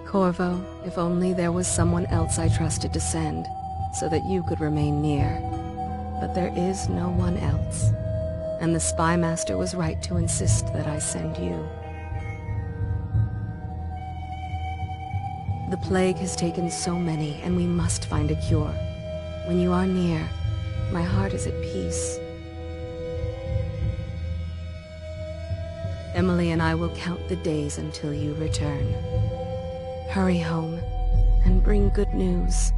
Corvo, if only there was someone else I trusted to send, so that you could remain near. But there is no one else, and the Spy Master was right to insist that I send you. The plague has taken so many, and we must find a cure. When you are near, my heart is at peace. Emily and I will count the days until you return. Hurry home, and bring good news.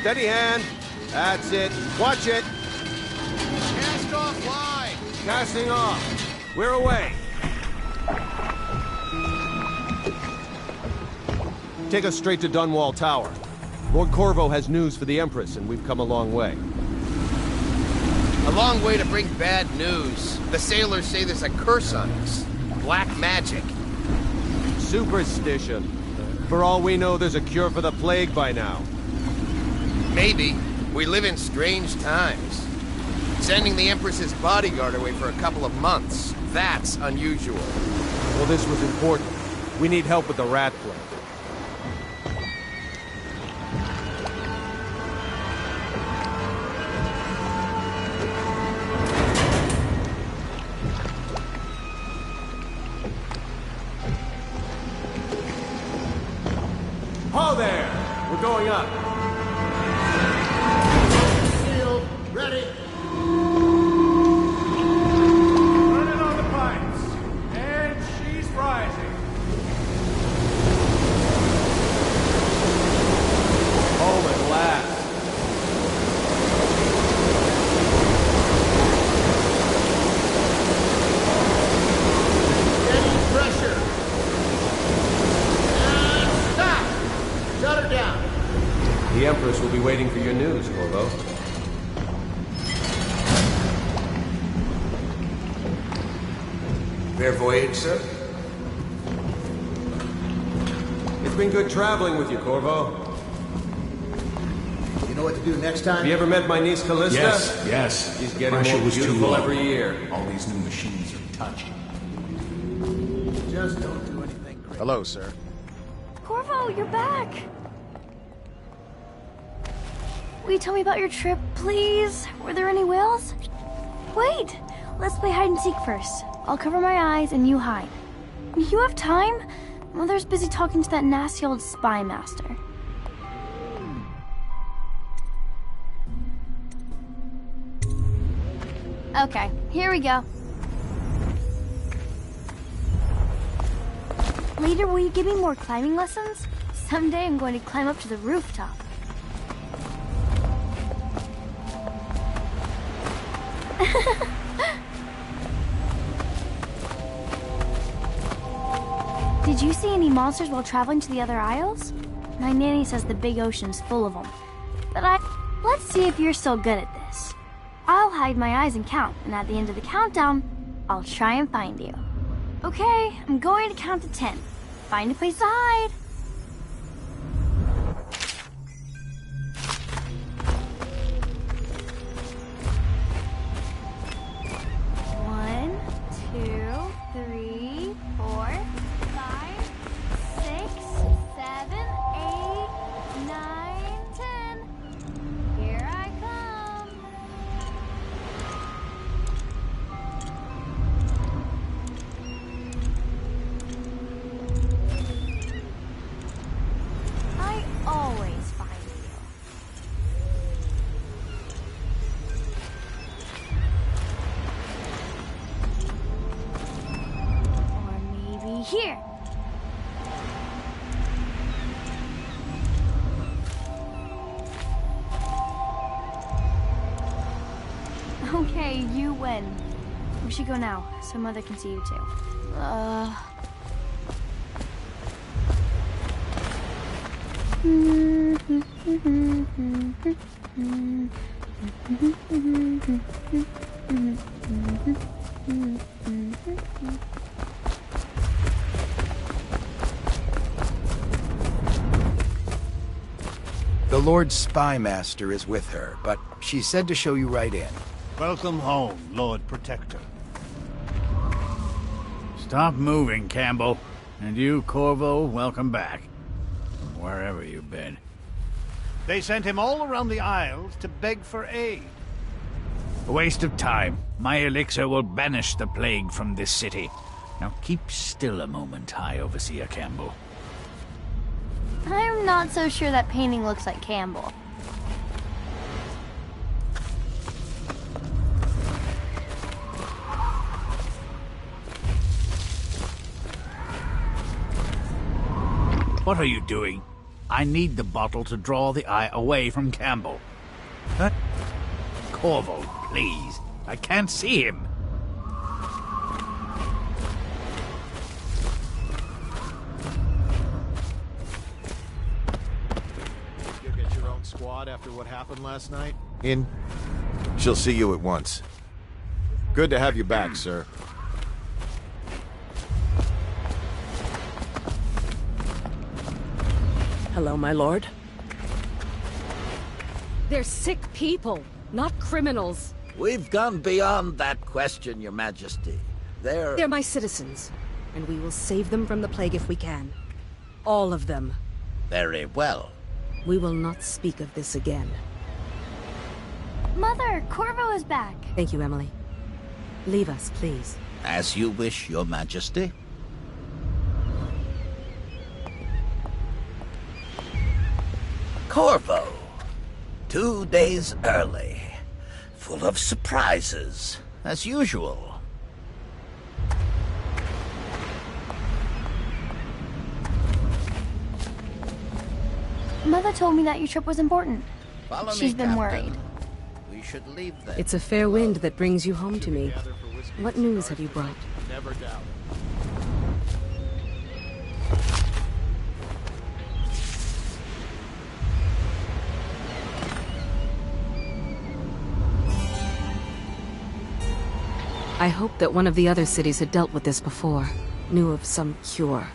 Steady hand. That's it. Watch it. Cast off line. Casting off. We're away. Take us straight to Dunwall Tower. Lord Corvo has news for the Empress, and we've come a long way. A long way to bring bad news. The sailors say there's a curse on us. Black magic. Superstition. For all we know, there's a cure for the plague by now. Maybe. We live in strange times. Sending the Empress's bodyguard away for a couple of months. That's unusual. Well, this was important. We need help with the rat plague. Ho there! We're going up. Sealed. Ready. Running on the pipes. And she's rising. Home at last. Steady pressure. And stop. Shut her down. The Empress will be waiting for your news, Corvo. Fair voyage, sir? It's been good traveling with you, Corvo. You know what to do next time? Have you ever met my niece Callista? Yes. She's getting Pressure more was too beautiful low. every year. All these new machines are touchy. Just don't do anything crazy. Hello, sir. Corvo, you're back! Will you tell me about your trip, please? Were there any whales? Wait! Let's play hide and seek first. I'll cover my eyes and you hide. You have time? Mother's busy talking to that nasty old spy master. Okay, here we go. Later, will you give me more climbing lessons? Someday I'm going to climb up to the rooftop. Did you see any monsters while traveling to the other isles? My nanny says the big ocean's full of them. But let's see if you're still good at this. I'll hide my eyes and count, and at the end of the countdown, I'll try and find you. Okay, I'm going to count to 10. Find a place to hide. One, two, three, 4, 5, 6, 7, 8, 9, 10. Here I come. I always find you. Or maybe here. Okay, you win. We should go now, so Mother can see you too. The Lord Spymaster is with her, but she said to show you right in. Welcome home, Lord Protector. Stop moving, Campbell. And you, Corvo, welcome back. From wherever you've been. They sent him all around the Isles to beg for aid. A waste of time. My elixir will banish the plague from this city. Now keep still a moment, High Overseer Campbell. I'm not so sure that painting looks like Campbell. What are you doing? I need the bottle to draw the eye away from Campbell. Huh? Corvo, please. I can't see him. You get your own squad after what happened last night? In? She'll see you at once. Good to have you back, sir. Hello, my lord. They're sick people, not criminals. We've gone beyond that question, Your Majesty. They're my citizens, and we will save them from the plague if we can. All of them. Very well. We will not speak of this again. Mother, Corvo is back. Thank you, Emily. Leave us, please. As you wish, Your Majesty. Corvo. 2 days early. Full of surprises, as usual. Mother told me that your trip was important. Follow She's me, been Captain. worried. We should leave then. It's a fair wind that brings you home to me. What news have you brought? Never doubt. I hoped that one of the other cities had dealt with this before, knew of some cure.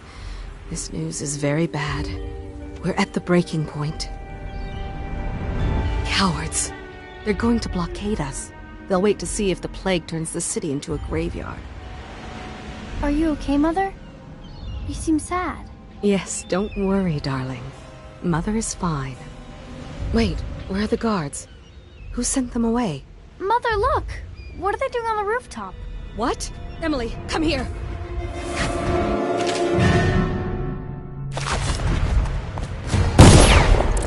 This news is very bad. We're at the breaking point. Cowards. They're going to blockade us. They'll wait to see if the plague turns the city into a graveyard. Are you okay, Mother? You seem sad. Yes, don't worry, darling. Mother is fine. Wait, where are the guards? Who sent them away? Mother, look! What are they doing on the rooftop? What? Emily, come here!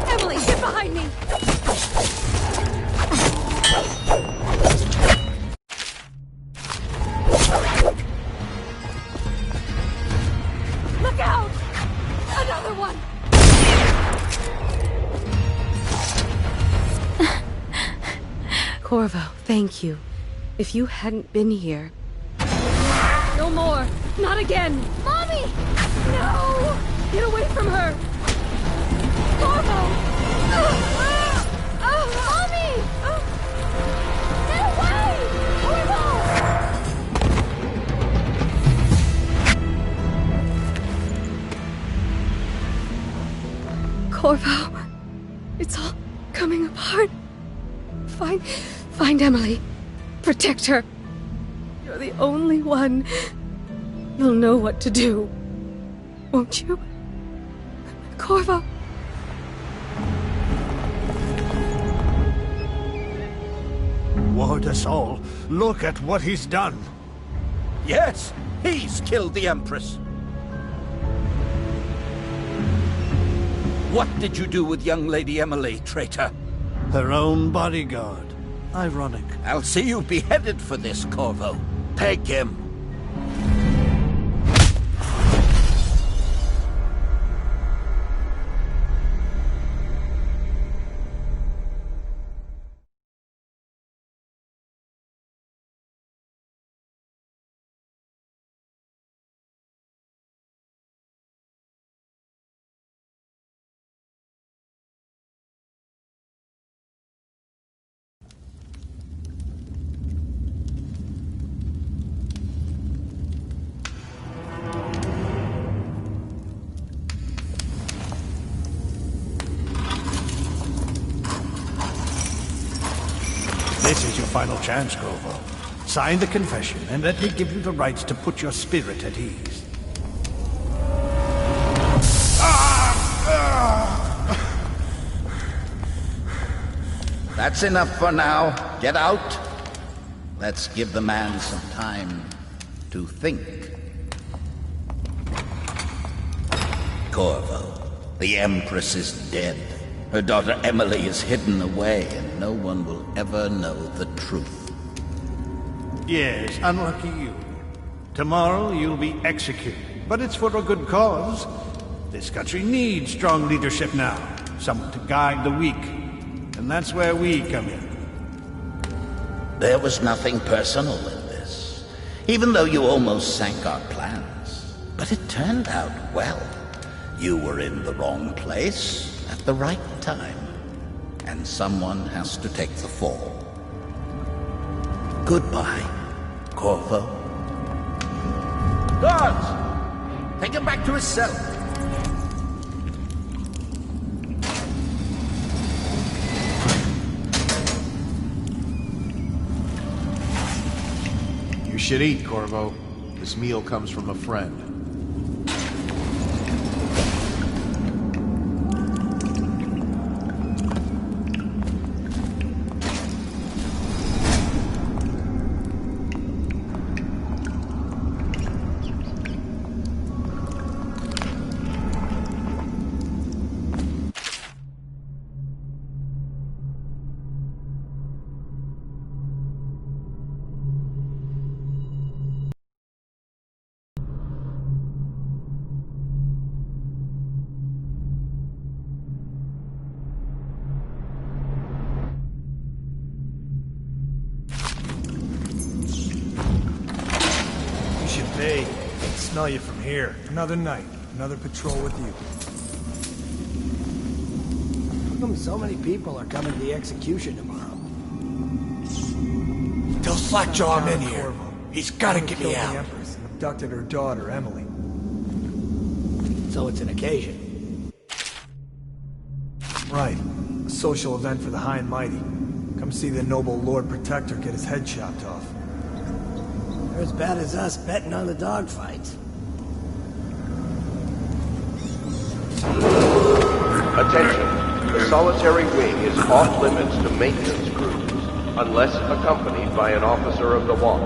Emily, get behind me! Look out! Another one! Corvo, thank you. If you hadn't been here... No more! Not again! Mommy! No! Get away from her! Corvo! Mommy! Get away! Corvo! Corvo! It's all coming apart. Find Emily. Protect her. You're the only one. You'll know what to do. Won't you? Corvo. Ward us all. Look at what he's done. Yes, he's killed the Empress. What did you do with young Lady Emily, traitor? Her own bodyguard. Ironic. I'll see you beheaded for this, Corvo. Peg him. final chance, Corvo. Sign the confession, and let me give you the rights to put your spirit at ease. That's enough for now. Get out. Let's give the man some time to think. Corvo, the Empress is dead. Her daughter Emily is hidden away, and no one will ever know the truth. Yes, unlucky you. Tomorrow you'll be executed, but it's for a good cause. This country needs strong leadership now, someone to guide the weak, and that's where we come in. There was nothing personal in this, even though you almost sank our plans. But it turned out well. You were in the wrong place at the right time, and someone has to take the fall. Goodbye, Corvo. Guards! Take him back to his cell. You should eat, Corvo. This meal comes from a friend. Hey, I can smell you from here. Another night, another patrol with you. How come so many people are coming to the execution tomorrow? Tell Slackjaw I'm in here. He's gotta get me out. The Empress and abducted her daughter, Emily. So it's an occasion. Right. A social event for the high and mighty. Come see the noble Lord Protector get his head chopped off. They're as bad as us betting on the dogfights. Attention. The solitary wing is off limits to maintenance crews, unless accompanied by an officer of the watch.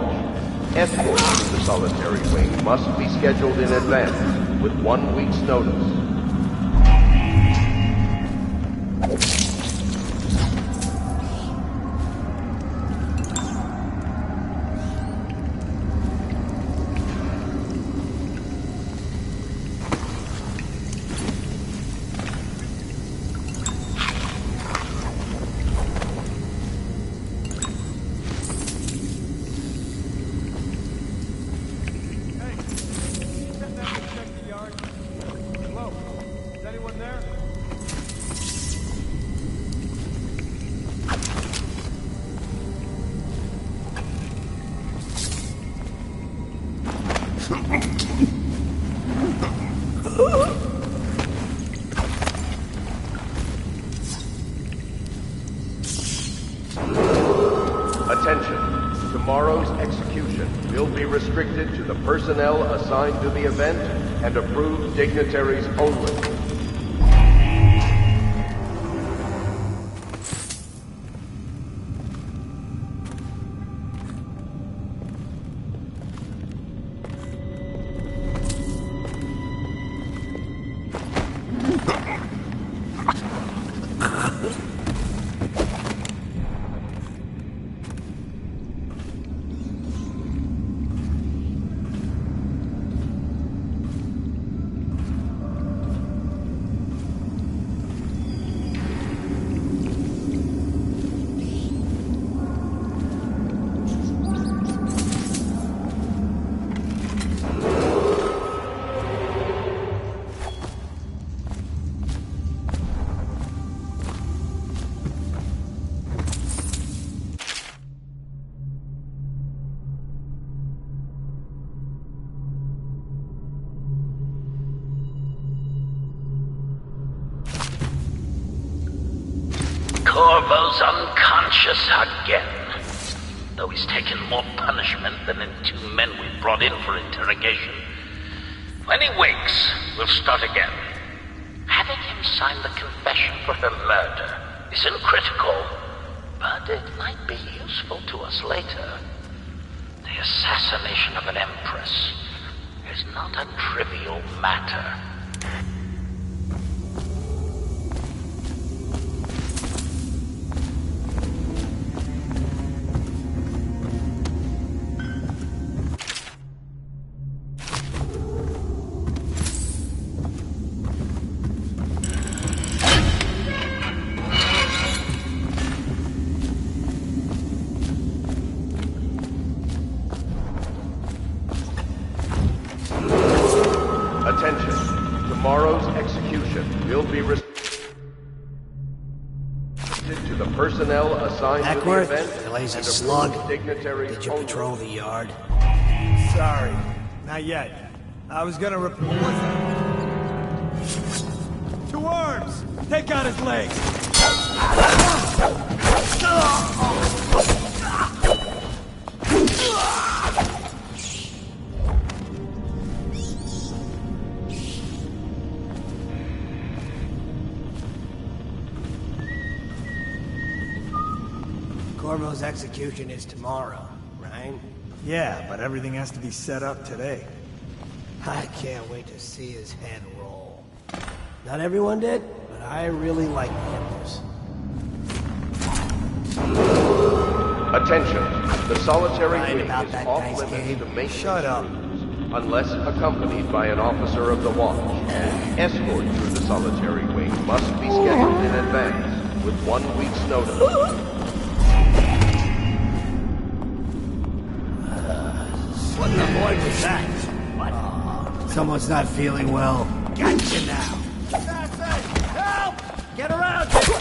Escorts to the solitary wing must be scheduled in advance, with 1 week's notice. Attention. Tomorrow's execution will be restricted to the personnel assigned to the event and approved dignitaries only. Corvo's unconscious again. though he's taken more punishment than the 2 men we brought in for interrogation. When he wakes, we'll start again. Having him sign the confession for her murder isn't critical, but it might be useful to us later. The assassination of an empress is not a trivial matter. Attention. Tomorrow's execution will be restricted to the personnel assigned Ackworth, to the event delays a and slug. approved dignitaries Did you only. patrol the yard? Sorry, not yet. I was gonna report. Two arms! Take out his legs! Corvo's execution is tomorrow, right? Yeah, but everything has to be set up today. I can't wait to see his head roll. Not everyone did, but I really like the Empress. Attention. The solitary Lying wing about is that off guy's limits game? to maintenance Shut up. crews, unless accompanied by an officer of the watch. Escort through the solitary wing must be scheduled in advance, with 1 week's notice. What in the void was that? What? Someone's not feeling well. Gotcha now. Help! Get around here!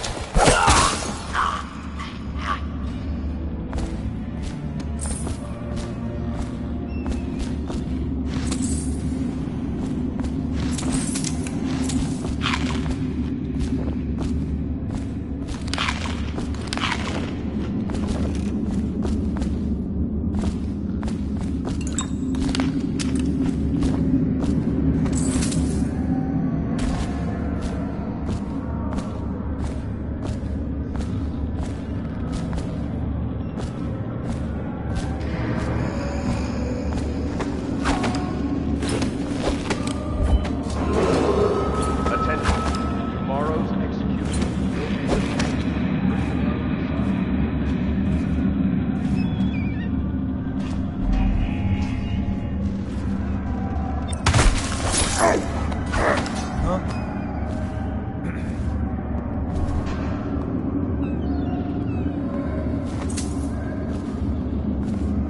Attention. Tomorrow's execution will be restricted to personnel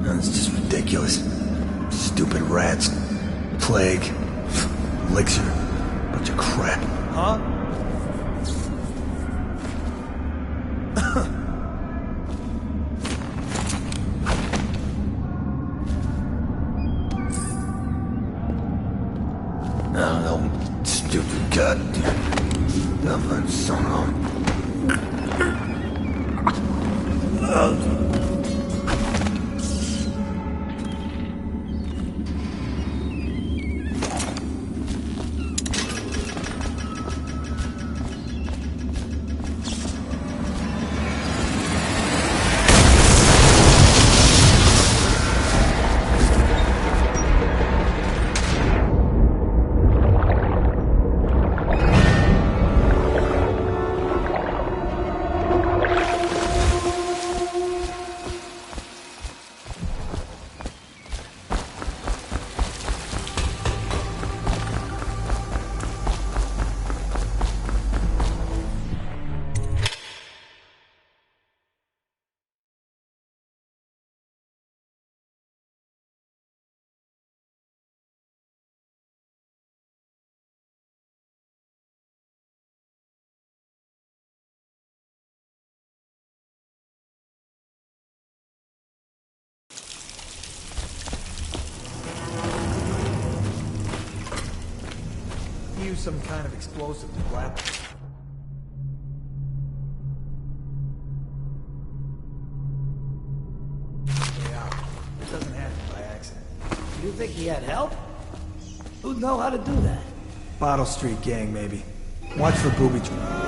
That's just ridiculous. Stupid rats. Plague. Elixir. Bunch of crap. Huh? No, stupid goddamn. Dumb son of. Use some kind of explosive to blast. think he had help? Who'd know how to do that? Bottle Street gang, maybe. Watch for booby traps.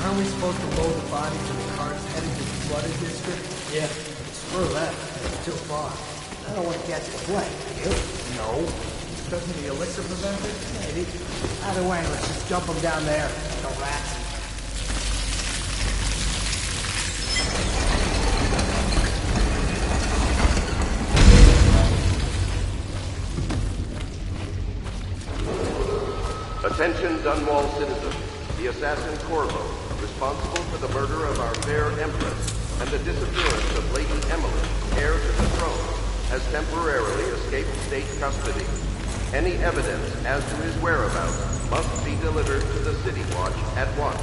Aren't we supposed to load the bodies in the cars headed to the flooded district? Yeah, screw that. It's too far. I don't want to catch the plague, do you? No. Doesn't the elixir prevent it? Maybe. Either way, let's just jump them down there. The rats. Attention Dunwall citizens. The assassin Corvo, responsible for the murder of our fair Empress and the disappearance of Lady Emily, heir to the throne, has temporarily escaped state custody. Any evidence as to his whereabouts must be delivered to the City Watch at once.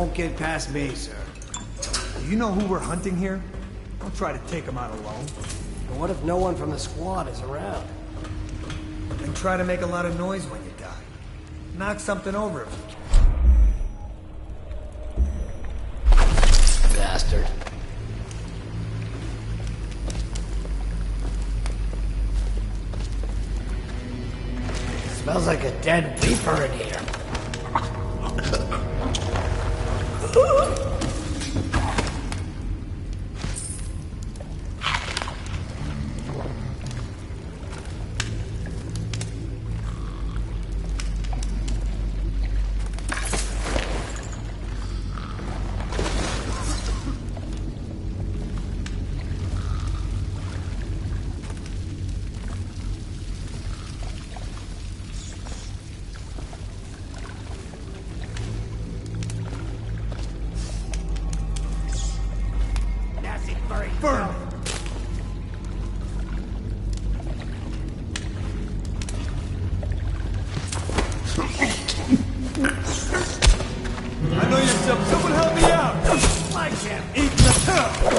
won't get past me, sir. Do you know who we're hunting here? Don't try to take him out alone. But what if no one from the squad is around? Then try to make a lot of noise when you die. Knock something over if you can. Bastard. Smells like a dead reaper in here. Burn! I know yourself. Someone help me out! Like him! Eat the hell!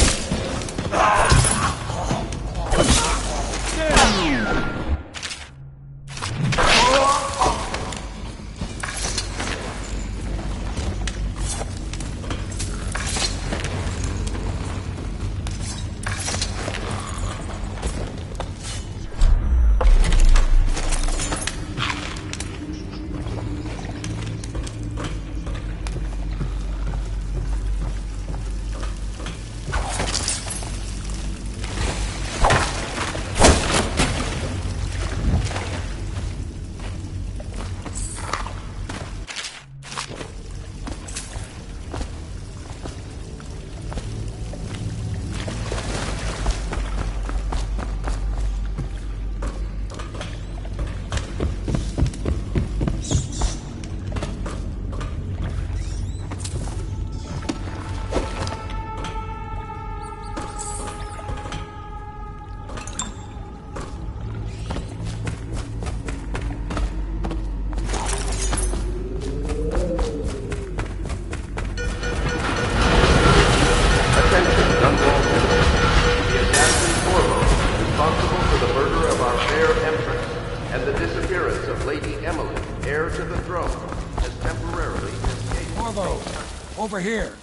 Over here.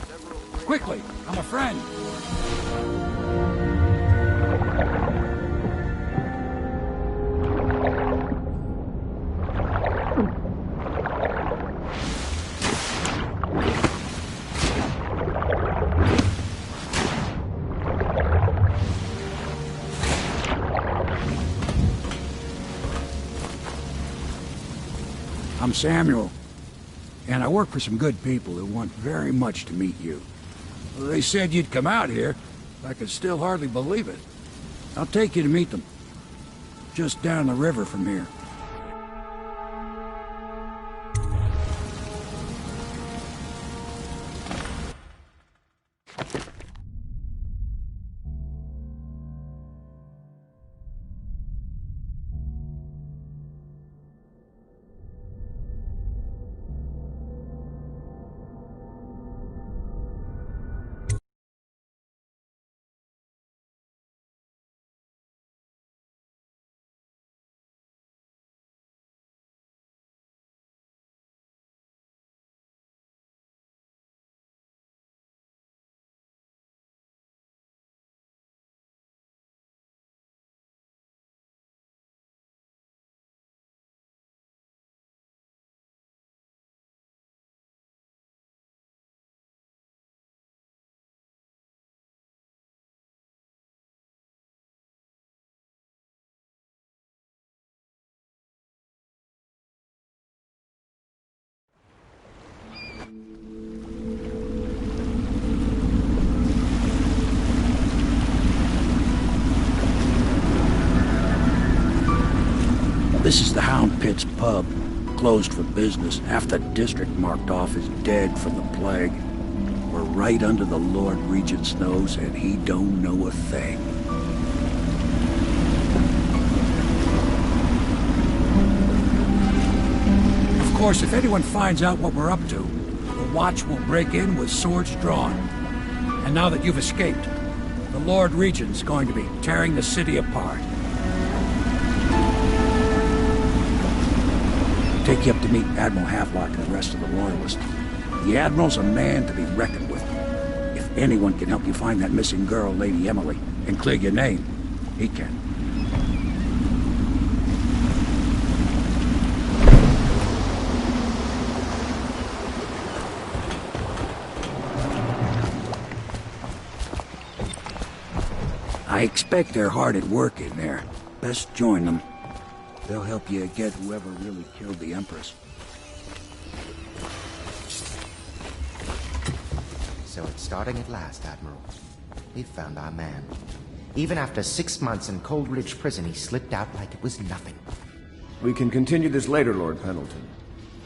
Quickly, I'm a friend. I'm Samuel. And I work for some good people who want very much to meet you. They said you'd come out here. I could still hardly believe it. I'll take you to meet them. Just down the river from here. This is the Hound Pit's pub, closed for business. Half the district marked off as dead from the plague. We're right under the Lord Regent's nose, and he don't know a thing. Of course, if anyone finds out what we're up to, the Watch will break in with swords drawn. And now that you've escaped, the Lord Regent's going to be tearing the city apart. Take you up to meet Admiral Havelock and the rest of the Loyalists. The Admiral's a man to be reckoned with. If anyone can help you find that missing girl, Lady Emily, and clear your name, he can. I expect they're hard at work in there. Best join them. They'll help you get whoever really killed the Empress. So it's starting at last, Admiral. We've found our man. Even after 6 months in Coldridge Prison, he slipped out like it was nothing. We can continue this later, Lord Pendleton.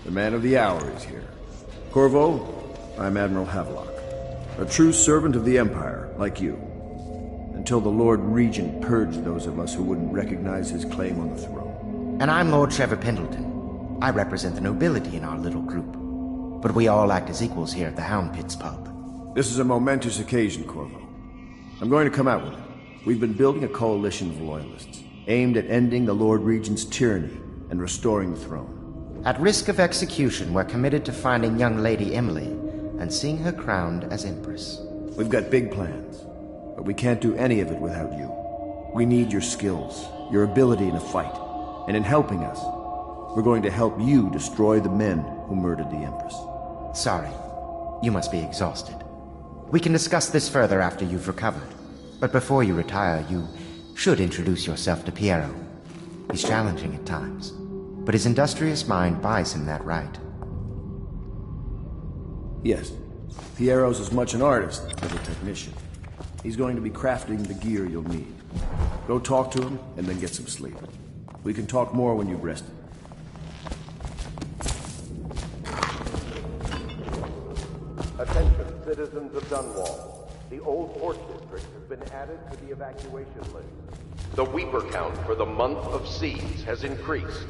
The man of the hour is here. Corvo, I'm Admiral Havelock. A true servant of the Empire, like you. Until the Lord Regent purged those of us who wouldn't recognize his claim on the throne. And I'm Lord Trevor Pendleton. I represent the nobility in our little group. But we all act as equals here at the Hound Pits pub. This is a momentous occasion, Corvo. I'm going to come out with it. We've been building a coalition of loyalists, aimed at ending the Lord Regent's tyranny and restoring the throne. At risk of execution, we're committed to finding young Lady Emily and seeing her crowned as Empress. We've got big plans, but we can't do any of it without you. We need your skills, your ability in a fight, and in helping us, we're going to help you destroy the men who murdered the Empress. Sorry, you must be exhausted. We can discuss this further after you've recovered. But before you retire, you should introduce yourself to Piero. He's challenging at times, but his industrious mind buys him that right. Yes, Piero's as much an artist as a technician. He's going to be crafting the gear you'll need. Go talk to him, and then get some sleep. We can talk more when you've rested. Attention, citizens of Dunwall. The Old Port District has been added to the evacuation list. The Weeper count for the month of siege has increased.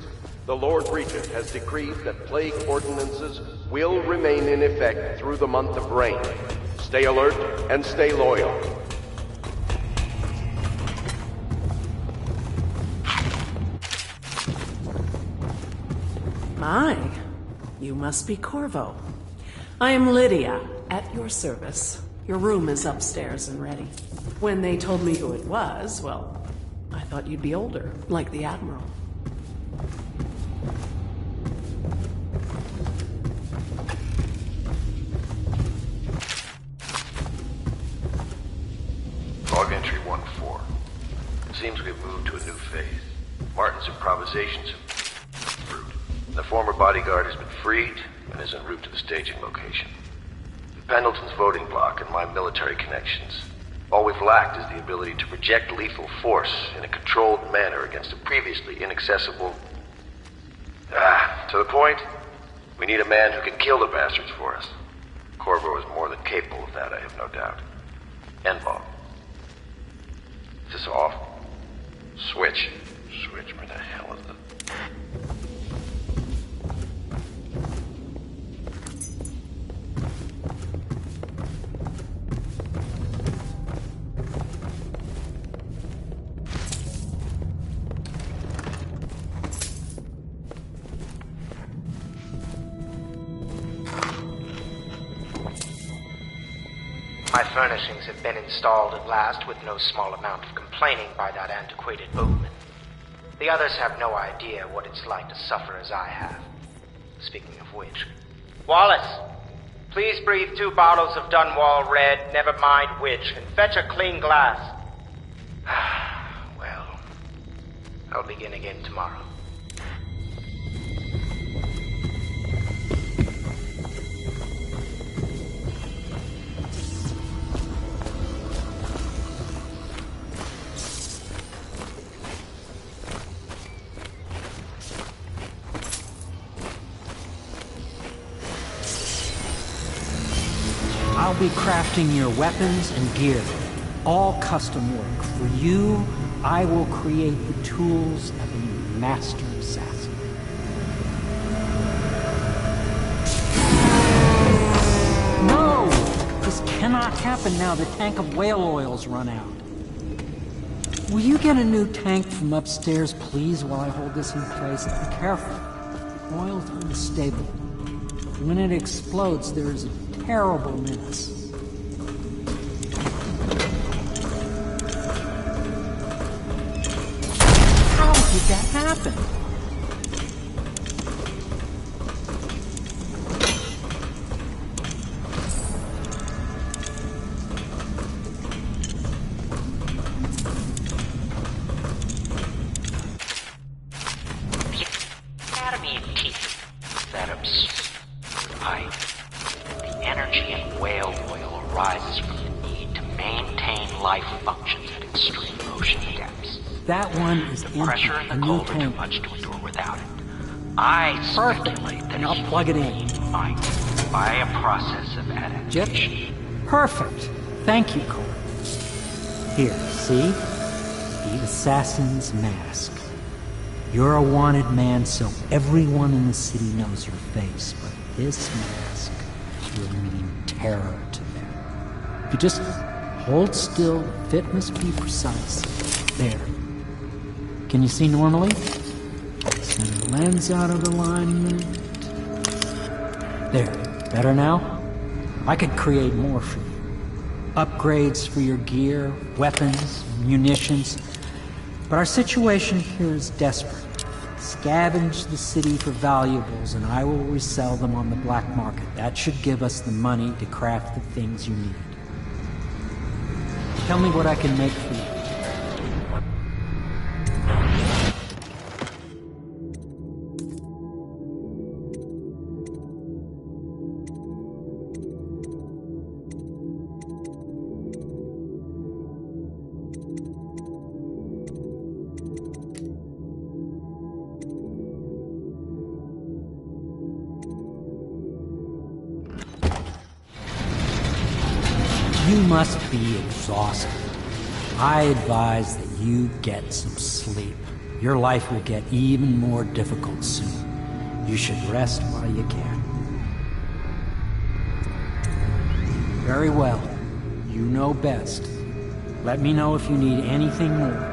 The Lord Regent has decreed that plague ordinances will remain in effect through the month of rain. Stay alert and stay loyal. My, you must be Corvo. I am Lydia, at your service. Your room is upstairs and ready. When they told me who it was, well, I thought you'd be older, like the Admiral. Log entry 1-4. It seems we've moved to a new phase. Martin's improvisations have fruit. The former bodyguard has been freed and is en route to the staging location. Pendleton's voting block and my military connections. All we've lacked is the ability to project lethal force in a controlled manner against a previously inaccessible... to the point, we need a man who can kill the bastards for us. Corvo is more than capable of that, I have no doubt. N-bomb. Is this off? Switch. Switch, where the hell is it? My furnishings have been installed at last with no small amount of complaining by that antiquated boatman. The others have no idea what it's like to suffer as I have. Speaking of which... Wallace! Please breathe 2 bottles of Dunwall Red, never mind which, and fetch a clean glass. Well, I'll begin again tomorrow. I'll be crafting your weapons and gear, all custom work. For you, I will create the tools of a master assassin. cannot happen now. The tank of whale oil's run out. Will you get a new tank from upstairs, please, while I hold this in place? Be careful. Oil's unstable. When it explodes, there is a terrible mess. How did that happen? That one is empty. Pressure in the A new cold are too tank. much to endure without it. I speculate that And I'll plug it in. by a process of adaptation. Jip? Perfect. Thank you, Cole. Here, see? The assassin's mask. You're a wanted man, so everyone in the city knows your face, but this mask will mean terror to them. If you just hold still, the fit must be precise. There. Can you see normally? Send the lens out of alignment. There. Better now? I could create more for you. Upgrades for your gear, weapons, munitions. But our situation here is desperate. Scavenge the city for valuables and I will resell them on the black market. That should give us the money to craft the things you need. Tell me what I can make for you. You must be exhausted. I advise that you get some sleep. Your life will get even more difficult soon. You should rest while you can. Very well. You know best. Let me know if you need anything more.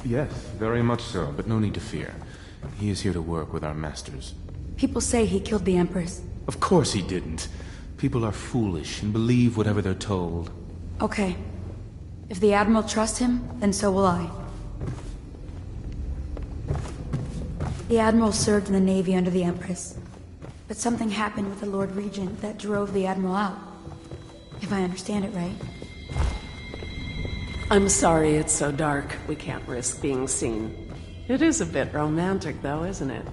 Yes, very much so, but no need to fear. He is here to work with our masters. People say he killed the Empress. Of course he didn't. People are foolish and believe whatever they're told. Okay. If the Admiral trusts him, then so will I. The Admiral served in the Navy under the Empress. But something happened with the Lord Regent that drove the Admiral out. If I understand it right. I'm sorry it's so dark. We can't risk being seen. It is a bit romantic, though, isn't it?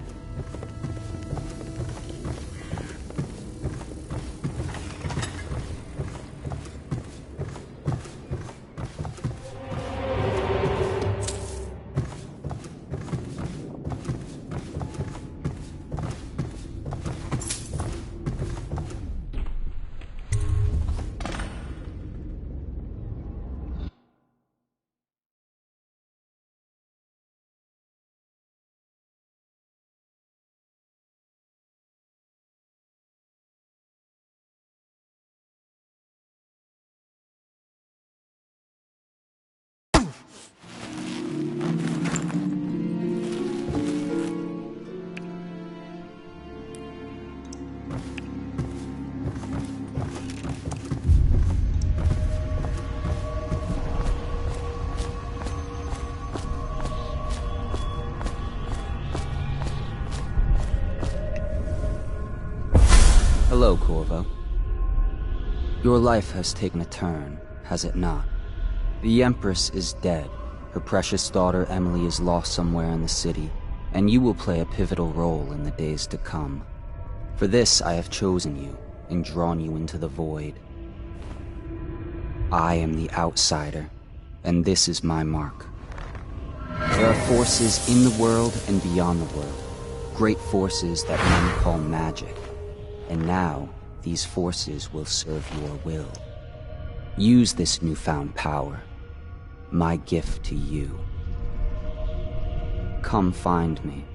Hello, Corvo. Your life has taken a turn, has it not? The Empress is dead. Her precious daughter Emily is lost somewhere in the city, and you will play a pivotal role in the days to come. For this I have chosen you, and drawn you into the void. I am the outsider, and this is my mark. There are forces in the world and beyond the world, great forces that men call magic. And now, these forces will serve your will. Use this newfound power, my gift to you. Come find me.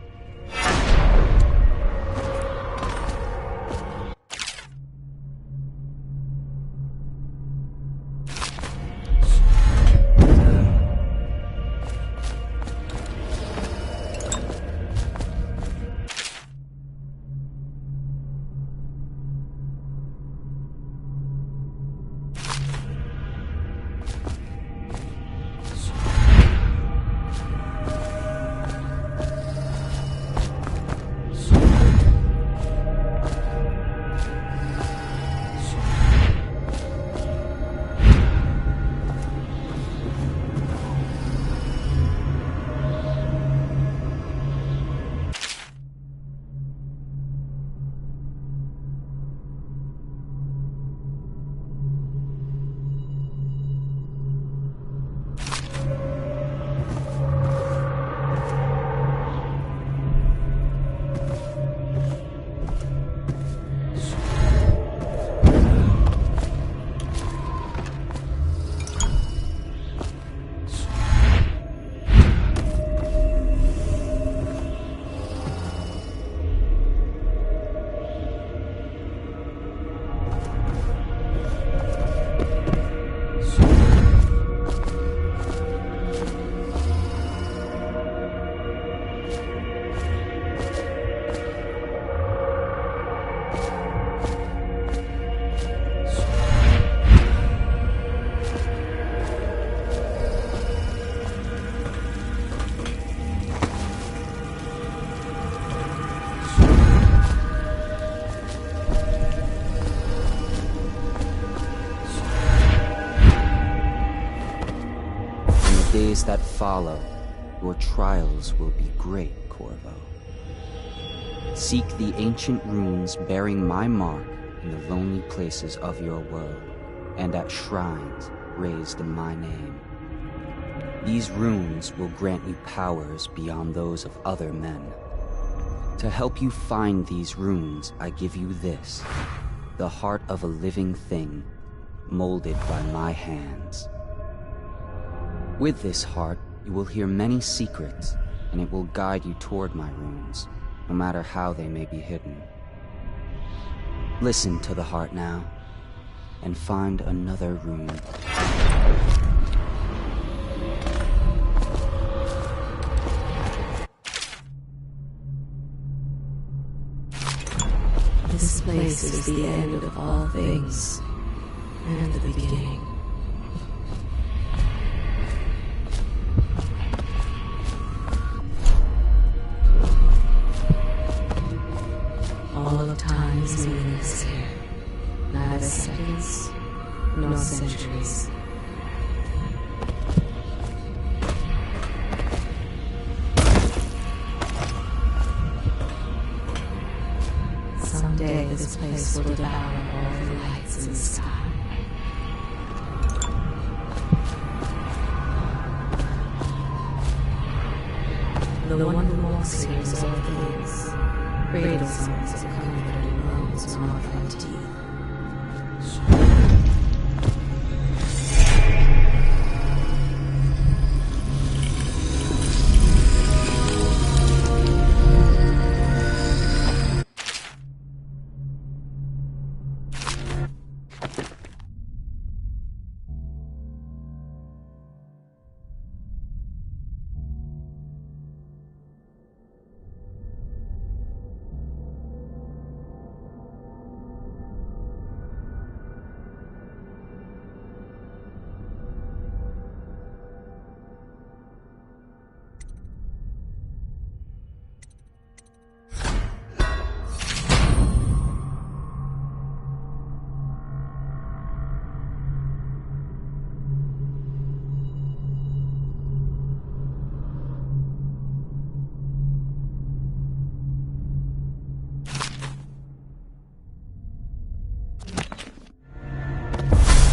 Days that follow, your trials will be great, Corvo. Seek the ancient runes bearing my mark in the lonely places of your world, and at shrines raised in my name. These runes will grant you powers beyond those of other men. To help you find these runes, I give you this, the heart of a living thing, molded by my hands. With this heart, you will hear many secrets, and it will guide you toward my runes, no matter how they may be hidden. Listen to the heart now, and find another rune. This place is the end of all things, and the beginning. All of time is meaningless here. Neither seconds, nor centuries. Someday this place will devour all the lights in the sky. The one who walks here is all things. Cradle songs of comfort and moans on our front teeth.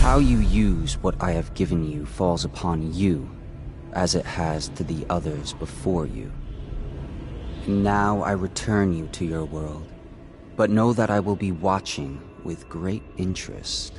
How you use what I have given you falls upon you, as it has to the others before you. And now I return you to your world, but know that I will be watching with great interest.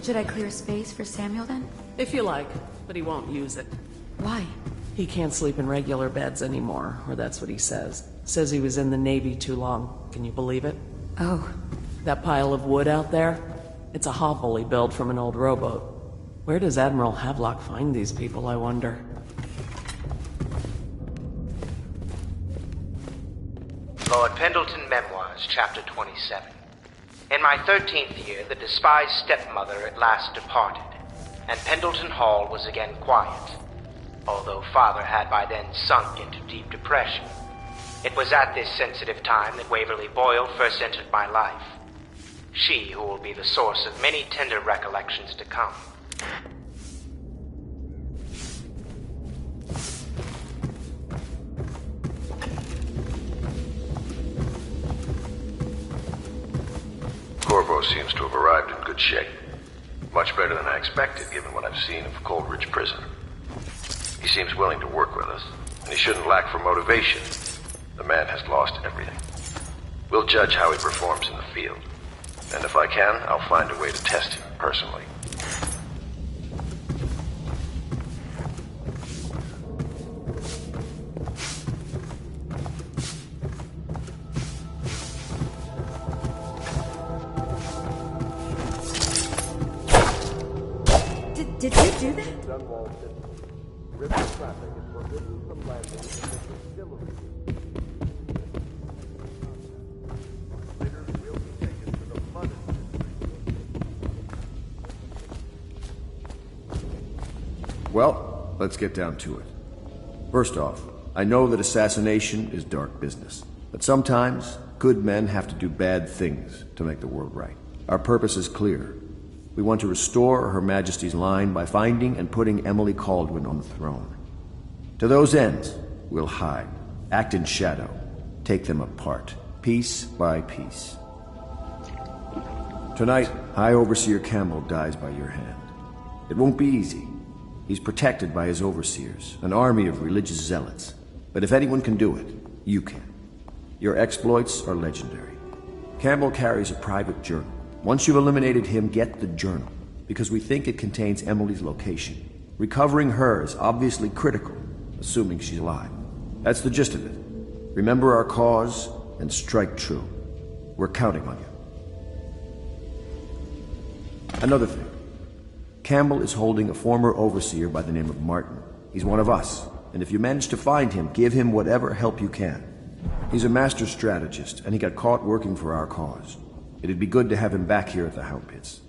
Should I clear space for Samuel then? If you like, but he won't use it. Why? He can't sleep in regular beds anymore, or that's what he says. Says he was in the Navy too long. Can you believe it? Oh. That pile of wood out there? It's a hovel he built from an old rowboat. Where does Admiral Havelock find these people, I wonder? Lord Pendleton Memoirs, Chapter 27. In my 13th year, the despised stepmother at last departed, and Pendleton Hall was again quiet, although Father had by then sunk into deep depression. It was at this sensitive time that Waverly Boyle first entered my life. She who will be the source of many tender recollections to come. Corvo seems to have arrived in good shape. Much better than I expected, given what I've seen of Coldridge Prison. He seems willing to work with us, and he shouldn't lack for motivation. The man has lost everything. We'll judge how he performs in the field. And if I can, I'll find a way to test him personally. Did you do that? Well, let's get down to it. First off, I know that assassination is dark business, but sometimes good men have to do bad things to make the world right. Our purpose is clear. We want to restore Her Majesty's line by finding and putting Emily Kaldwin on the throne. To those ends, we'll hide, act in shadow, take them apart, piece by piece. Tonight, High Overseer Campbell dies by your hand. It won't be easy. He's protected by his overseers, an army of religious zealots. But if anyone can do it, you can. Your exploits are legendary. Campbell carries a private journal. Once you've eliminated him, get the journal, because we think it contains Emily's location. Recovering her is obviously critical, assuming she's alive. That's the gist of it. Remember our cause and strike true. We're counting on you. Another thing. Campbell is holding a former overseer by the name of Martin. He's one of us, and if you manage to find him, give him whatever help you can. He's a master strategist, and he got caught working for our cause. It'd be good to have him back here at the Hound Pits.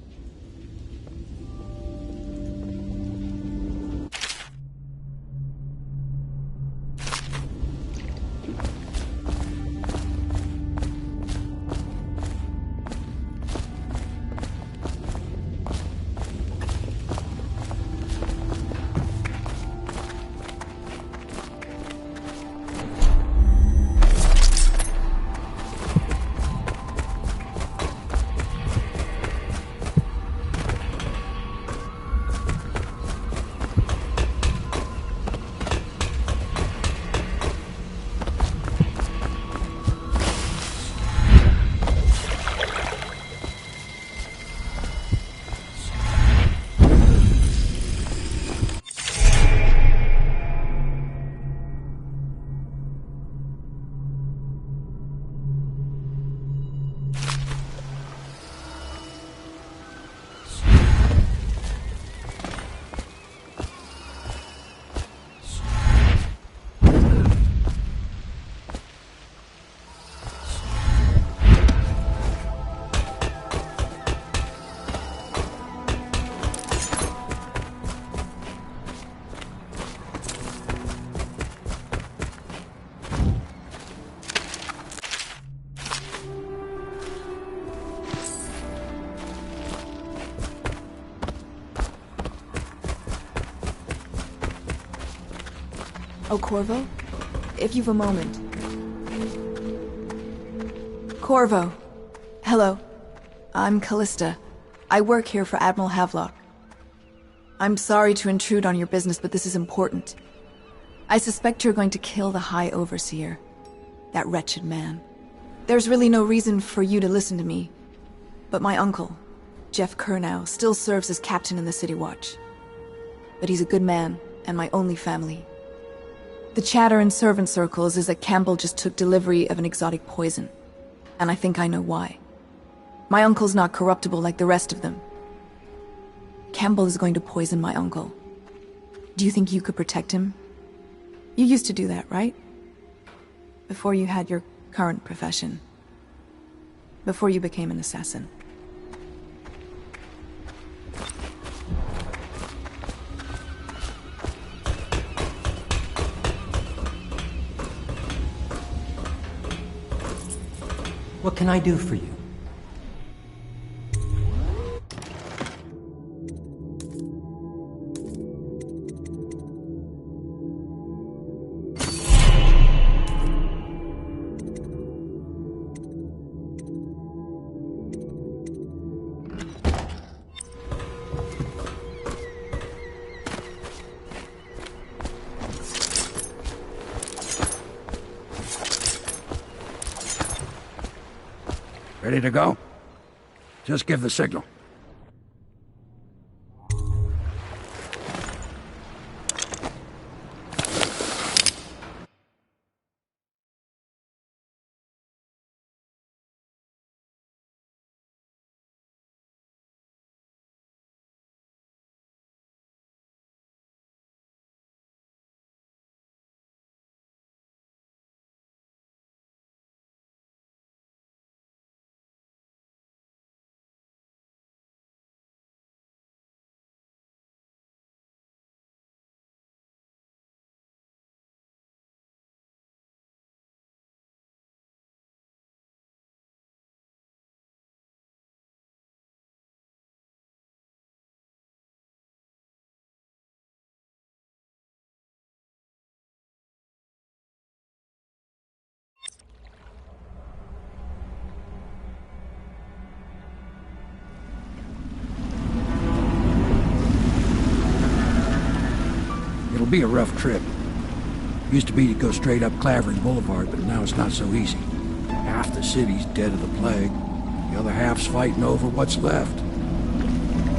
Oh, Corvo? If you've a moment. Corvo. Hello. I'm Callista. I work here for Admiral Havelock. I'm sorry to intrude on your business, but this is important. I suspect you're going to kill the High Overseer. That wretched man. There's really no reason for you to listen to me. But my uncle, Jeff Kernow, still serves as captain in the City Watch. But he's a good man, and my only family. The chatter in servant circles is that Campbell just took delivery of an exotic poison. And I think I know why. My uncle's not corruptible like the rest of them. Campbell is going to poison my uncle. Do you think you could protect him? You used to do that, right? Before you had your current profession. Before you became an assassin. What can I do for you? Ready to go? Just give the signal. It'll be a rough trip. Used to be to go straight up Clavering Boulevard, but now it's not so easy. Half the city's dead of the plague. The other half's fighting over what's left.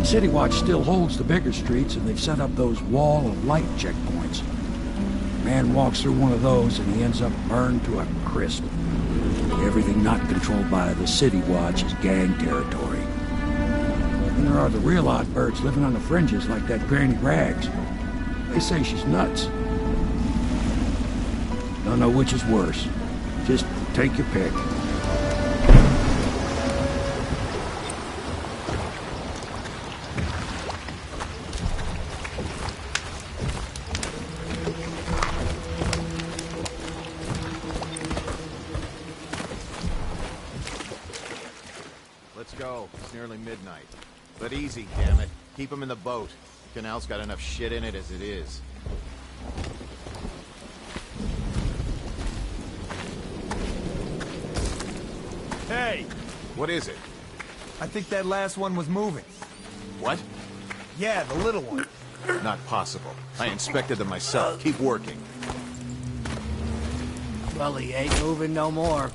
City Watch still holds the bigger streets, and they've set up those wall of light checkpoints. A man walks through one of those, and he ends up burned to a crisp. Everything not controlled by the City Watch is gang territory. And there are the real odd birds living on the fringes like that Granny Rags. They say she's nuts. Don't know which is worse. Just take your pick. Let's go. It's nearly midnight. But easy, damn it. Keep him in the boat. The canal's got enough shit in it as it is. Hey! What is it? I think that last one was moving. What? Yeah, the little one. Not possible. I inspected them myself. Keep working. Well, he ain't moving no more.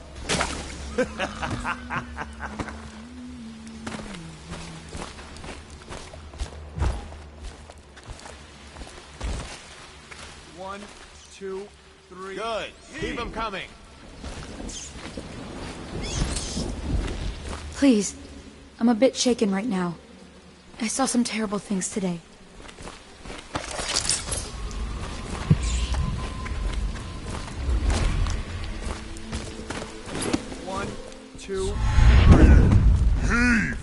One, two, three. Good. Keep them coming. Please. I'm a bit shaken right now. I saw some terrible things today. One, two, heave!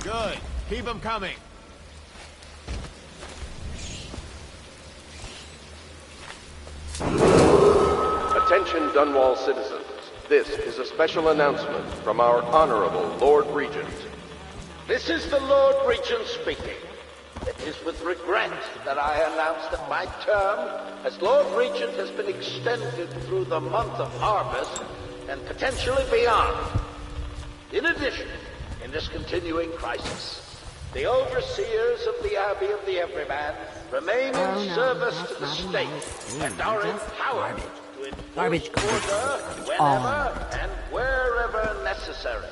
Good. Keep them coming. Attention Dunwall citizens. This is a special announcement from our Honorable Lord Regent. This is the Lord Regent speaking. It is with regret that I announce that my term as Lord Regent has been extended through the month of harvest and potentially beyond. In addition, in this continuing crisis, the overseers of the Abbey of the Everyman remain in service to the state and are empowered to enforce order whenever and wherever necessary.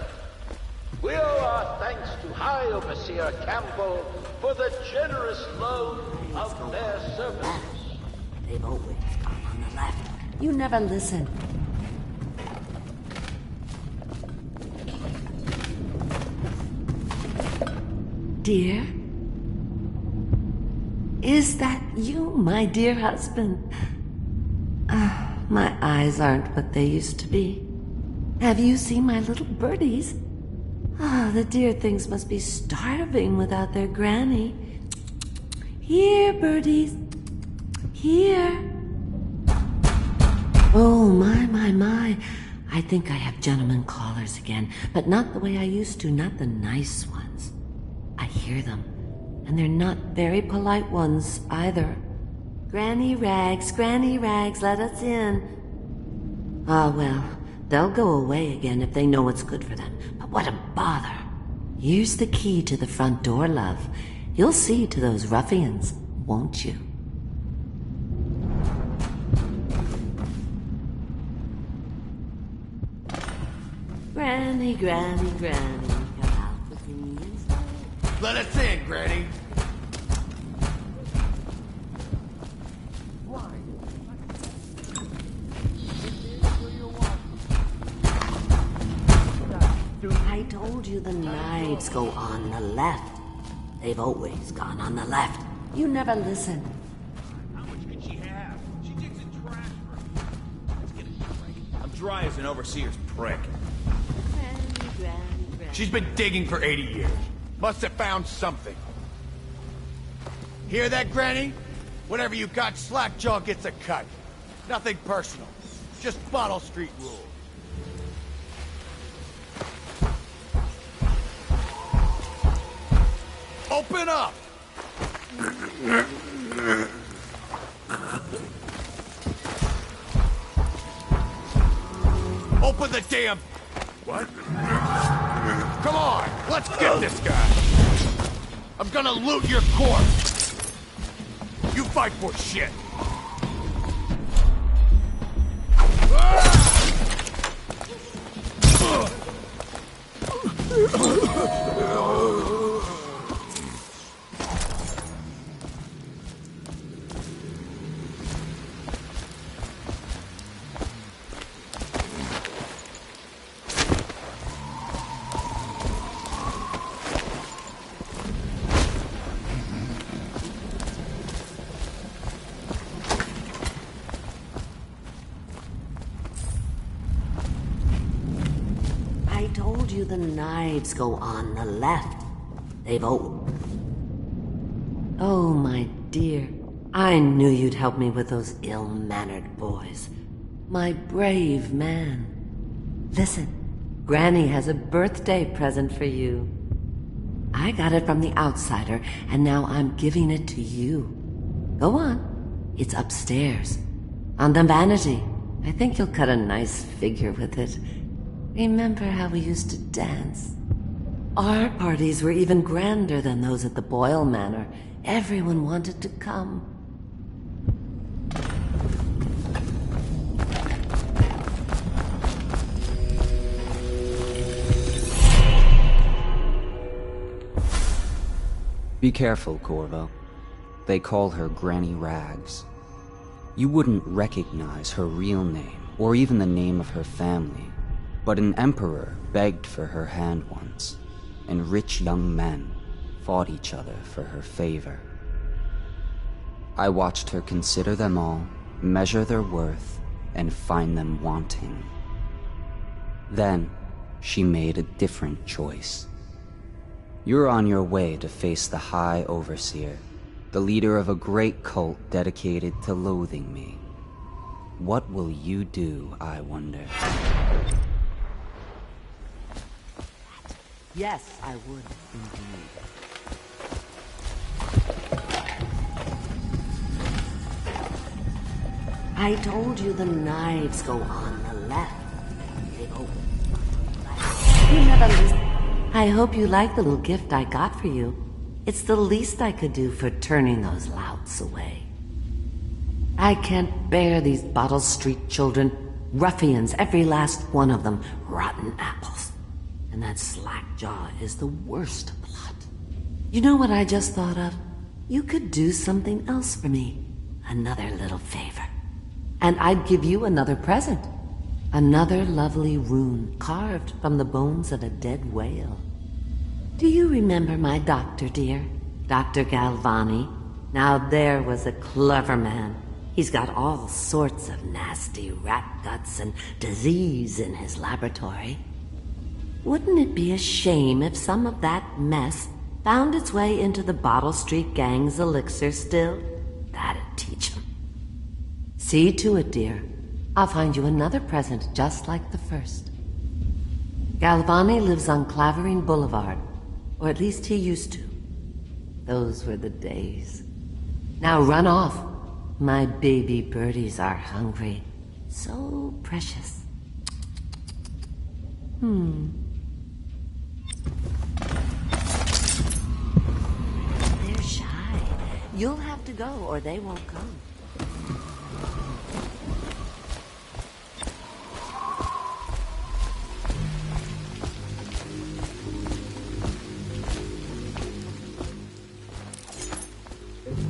We owe our thanks to High Overseer Campbell for the generous loan of their services. They've always gone on the left. You never listen. Dear? Is that you, my dear husband? My eyes aren't what they used to be. Have you seen my little birdies? The dear things must be starving without their granny. Here, birdies. Here. Oh, my. I think I have gentlemen callers again, but not the way I used to, not the nice ones. I hear them, and they're not very polite ones either. Granny Rags, let us in. Well, they'll go away again if they know what's good for them. But what a bother. Here's the key to the front door, love. You'll see to those ruffians, won't you? Granny, come out with me inside. Let us in, Granny. Why? told you the knives go on the left. They've always gone on the left. You never listen. How much could she have? She digs in trash for... Let's get a break. I'm dry as an overseer's prick. Granny. She's been digging for 80 years. Must have found something. Hear that, Granny? Whatever you got, Slackjaw gets a cut. Nothing personal. Just Bottle Street rules. Open up! Open the damn... What? Come on, let's get this guy. I'm gonna loot your corpse. You fight for shit. I told you the knives go on the left. They've Oh, my dear. I knew you'd help me with those ill-mannered boys. My brave man. Listen, Granny has a birthday present for you. I got it from the outsider, and now I'm giving it to you. Go on. It's upstairs. On the vanity. I think you'll cut a nice figure with it. Remember how we used to dance? Our parties were even grander than those at the Boyle Manor. Everyone wanted to come. Be careful, Corvo. They call her Granny Rags. You wouldn't recognize her real name, or even the name of her family. But an emperor begged for her hand once, and rich young men fought each other for her favor. I watched her consider them all, measure their worth, and find them wanting. Then, she made a different choice. You're on your way to face the High Overseer, the leader of a great cult dedicated to loathing me. What will you do, I wonder? Yes, I would, indeed. I told you the knives go on the left. You never listen. I hope you like the little gift I got for you. It's the least I could do for turning those louts away. I can't bear these Bottle Street children. Ruffians, every last one of them. Rotten apples. And that Slackjaw is the worst lot. You know what I just thought of? You could do something else for me. Another little favor. And I'd give you another present. Another lovely rune carved from the bones of a dead whale. Do you remember my doctor, dear? Dr. Galvani? Now there was a clever man. He's got all sorts of nasty rat guts and disease in his laboratory. Wouldn't it be a shame if some of that mess found its way into the Bottle Street Gang's elixir still? That'd teach 'em. See to it, dear. I'll find you another present just like the first. Galvani lives on Clavering Boulevard, or at least he used to. Those were the days. Now run off. My baby birdies are hungry. So precious. They're shy. You'll have to go, or they won't come.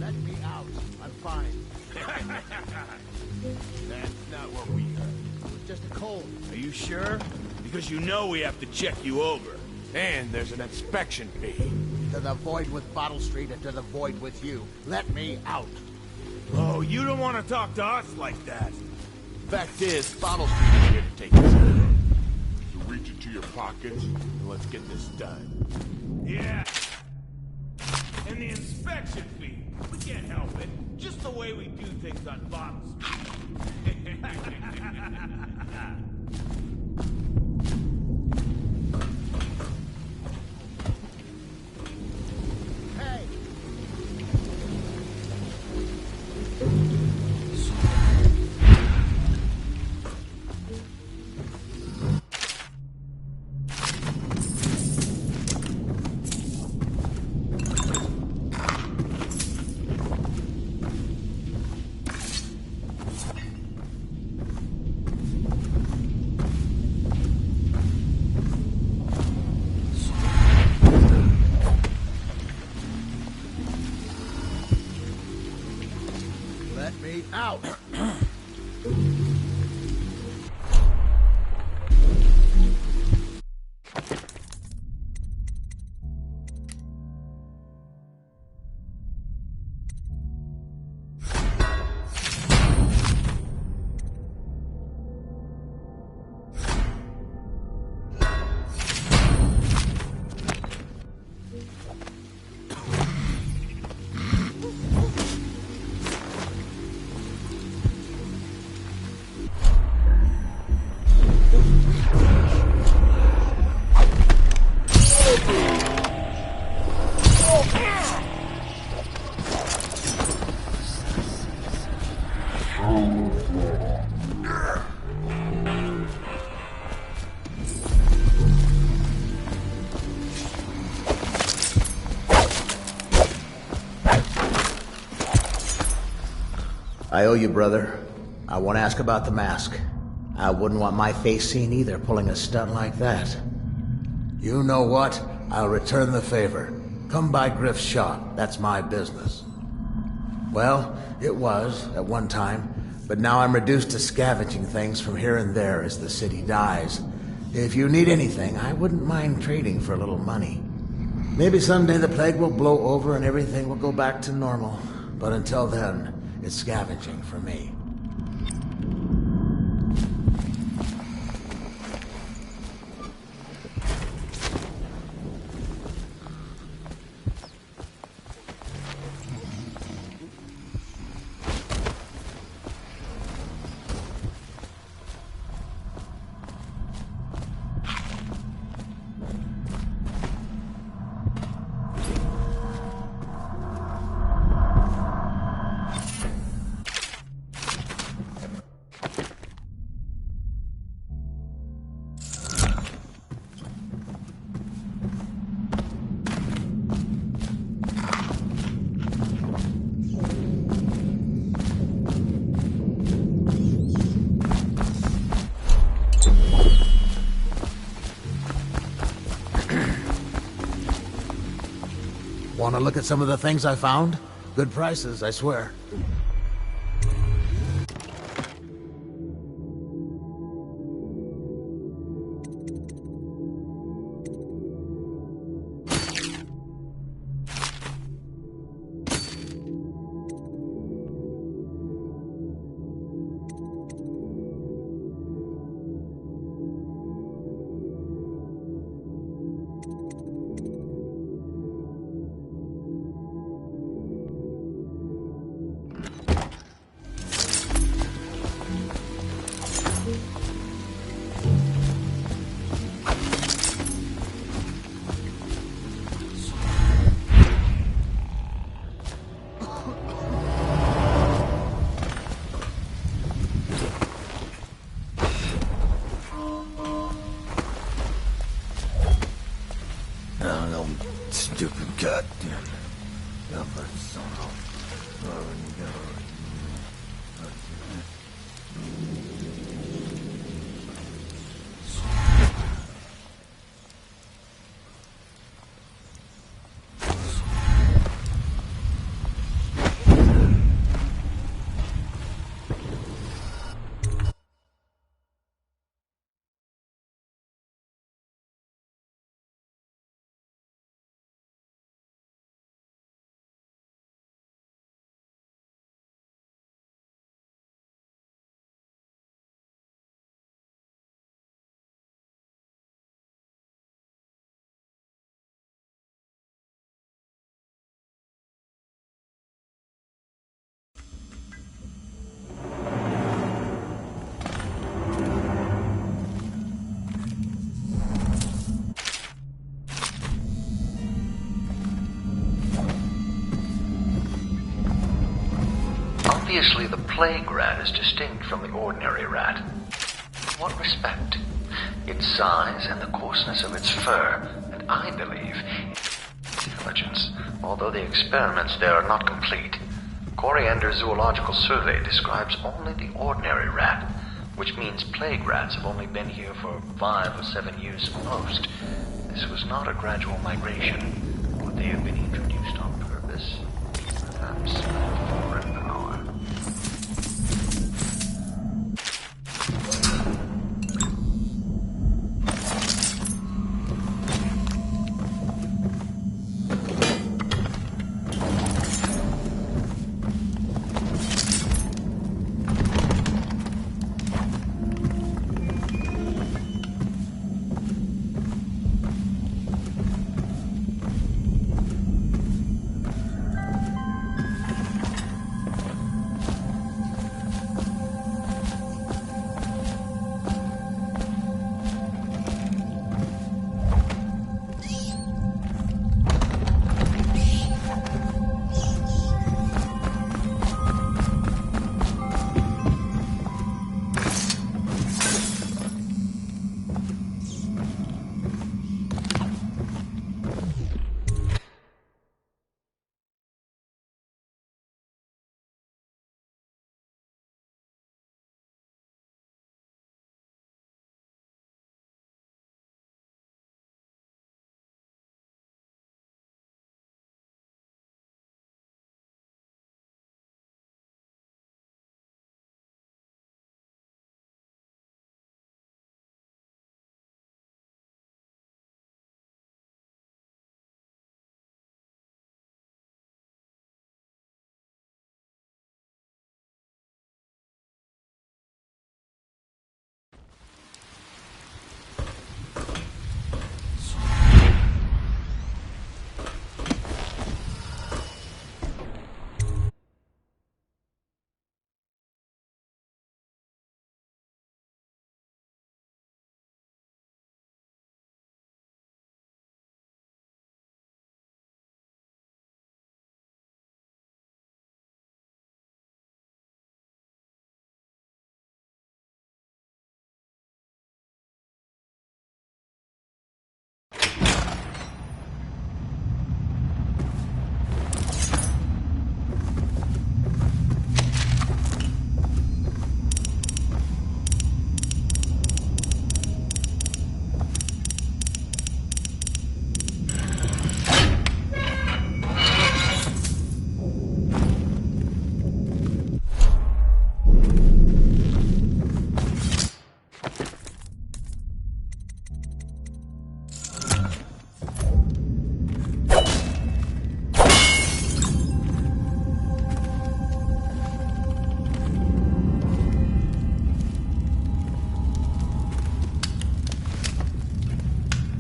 Let me out. I'm fine. That's not what we heard. It was just a cold. Are you sure? Because you know we have to check you over. And there's an inspection fee. To the void with Bottle Street and to the void with you. Let me out. Oh, you don't want to talk to us like that. Fact is, Bottle Street is here to take us out. So reach into your pockets and let's get this done. Yeah. And the inspection fee. We can't help it. Just the way we do things on Bottle Street. Let me out. I owe you, brother. I won't ask about the mask. I wouldn't want my face seen either, pulling a stunt like that. You know what? I'll return the favor. Come by Griff's shop. That's my business. Well, it was, at one time, but now I'm reduced to scavenging things from here and there as the city dies. If you need anything, I wouldn't mind trading for a little money. Maybe someday the plague will blow over and everything will go back to normal. But until then, it's scavenging for me. Want to look at some of the things I found? Good prices, I swear. Stupid goddamn. God, Obviously, the plague rat is distinct from the ordinary rat. In what respect? Its size and the coarseness of its fur, and I believe intelligence, although the experiments there are not complete. Coriander's zoological survey describes only the ordinary rat, which means plague rats have only been here for 5 or 7 years at most. This was not a gradual migration. Would they have been introduced on purpose? Perhaps foreign power.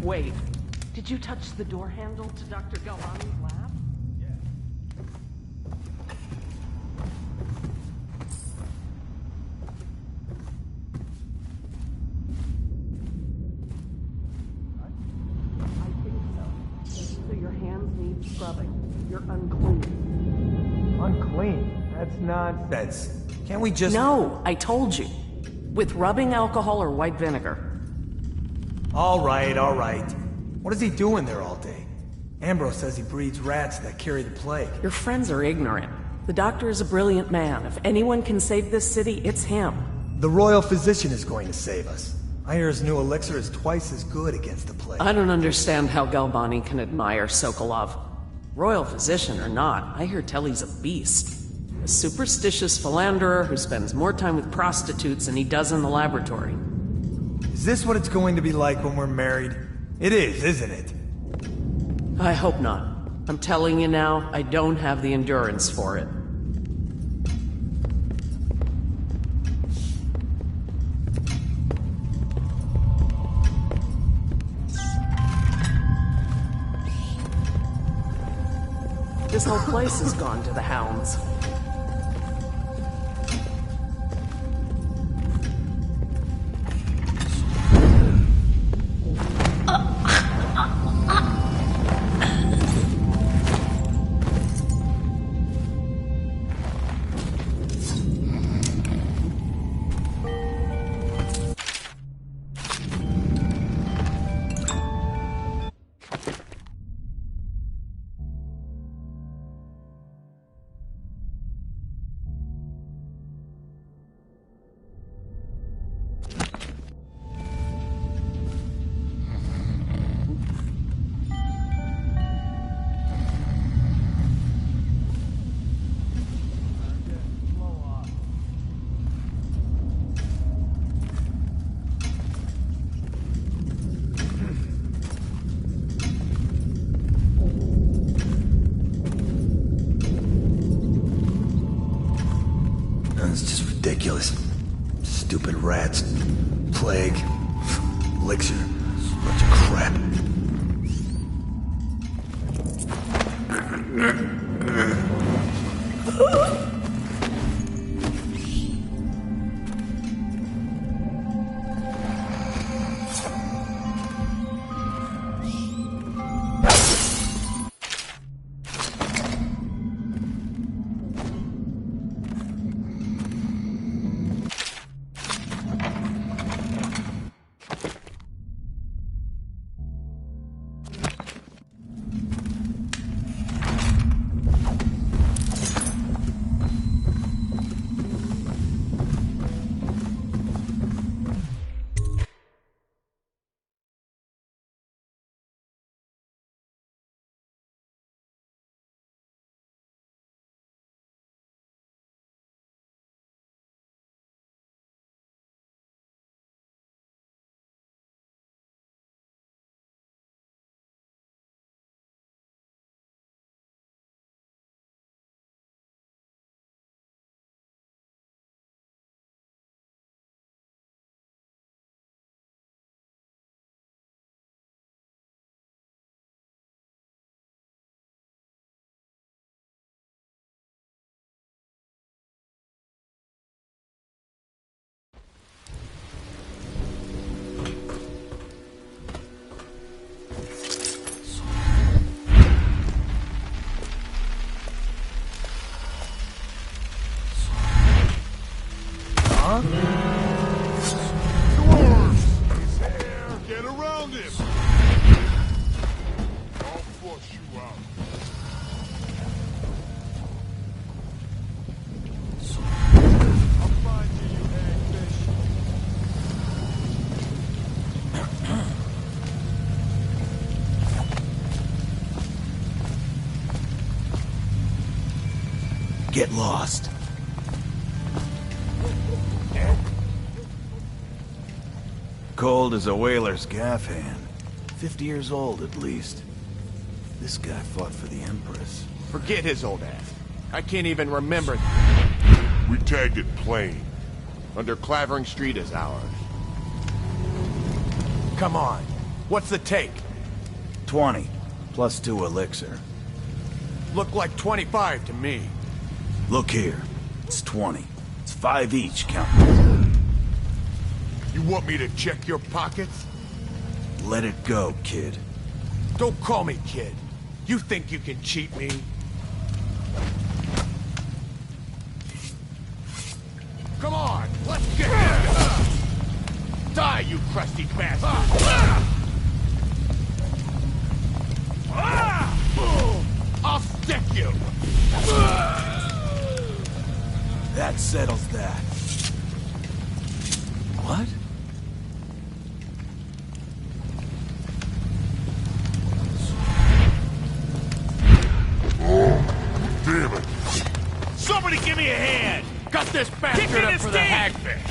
Wait, did you touch the door handle to Dr. Galvani's lab? So your hands need scrubbing. You're unclean. Unclean? That's nonsense. Can't we just... No, I told you. With rubbing alcohol or white vinegar. All right, all right. What is he doing there all day? Ambrose says he breeds rats that carry the plague. Your friends are ignorant. The doctor is a brilliant man. If anyone can save this city, it's him. The royal physician is going to save us. I hear his new elixir is twice as good against the plague. I don't understand how Galvani can admire Sokolov. Royal physician or not, I hear tell he's a beast. A superstitious philanderer who spends more time with prostitutes than he does in the laboratory. Is this what it's going to be like when we're married? It is, isn't it? I hope not. I'm telling you now, I don't have the endurance for it. This whole place has gone to the hounds. Stupid rats. Plague. Elixir. Bunch of crap. Get around him! I'll flush you out. I'll find you, you hagfish. Get lost. Cold as a whaler's gaff hand. 50 years old, at least. This guy fought for the Empress. Forget his old ass. I can't even remember. We tagged it plain. Under Clavering Street is ours. Come on. What's the take? 20, plus 2 elixir. Look like 25 to me. Look here. It's 20. It's 5 each, count. You want me to check your pockets? Let it go, kid. Don't call me kid. You think you can cheat me? Come on, let's get Die, you crusty bastard! I'll stick you! That settles that. What? Damn it! Somebody give me a hand! Cut this bastard up for the hagfish!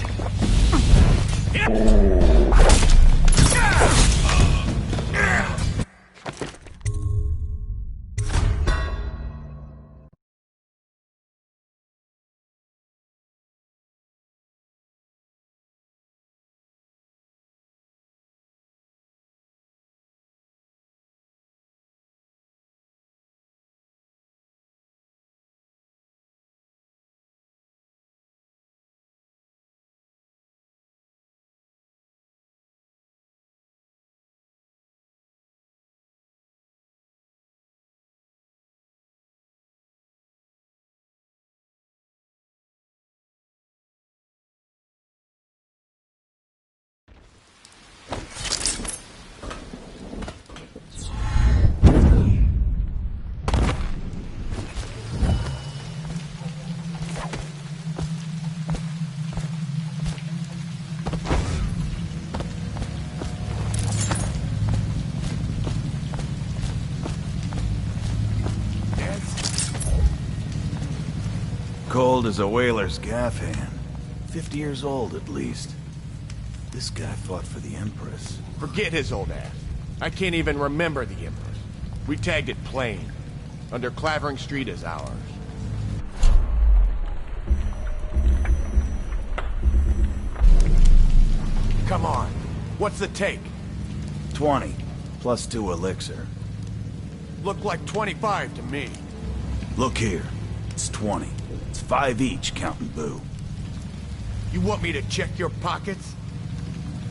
Cold as a whaler's gaff hand. 50 years old, at least. This guy fought for the Empress. Forget his old ass. I can't even remember the Empress. We tagged it plain. Under Clavering Street is ours. Come on. What's the take? 20, plus 2 elixir. Look like 25 to me. Look here. It's 20. It's 5 each, counting Boo. You want me to check your pockets?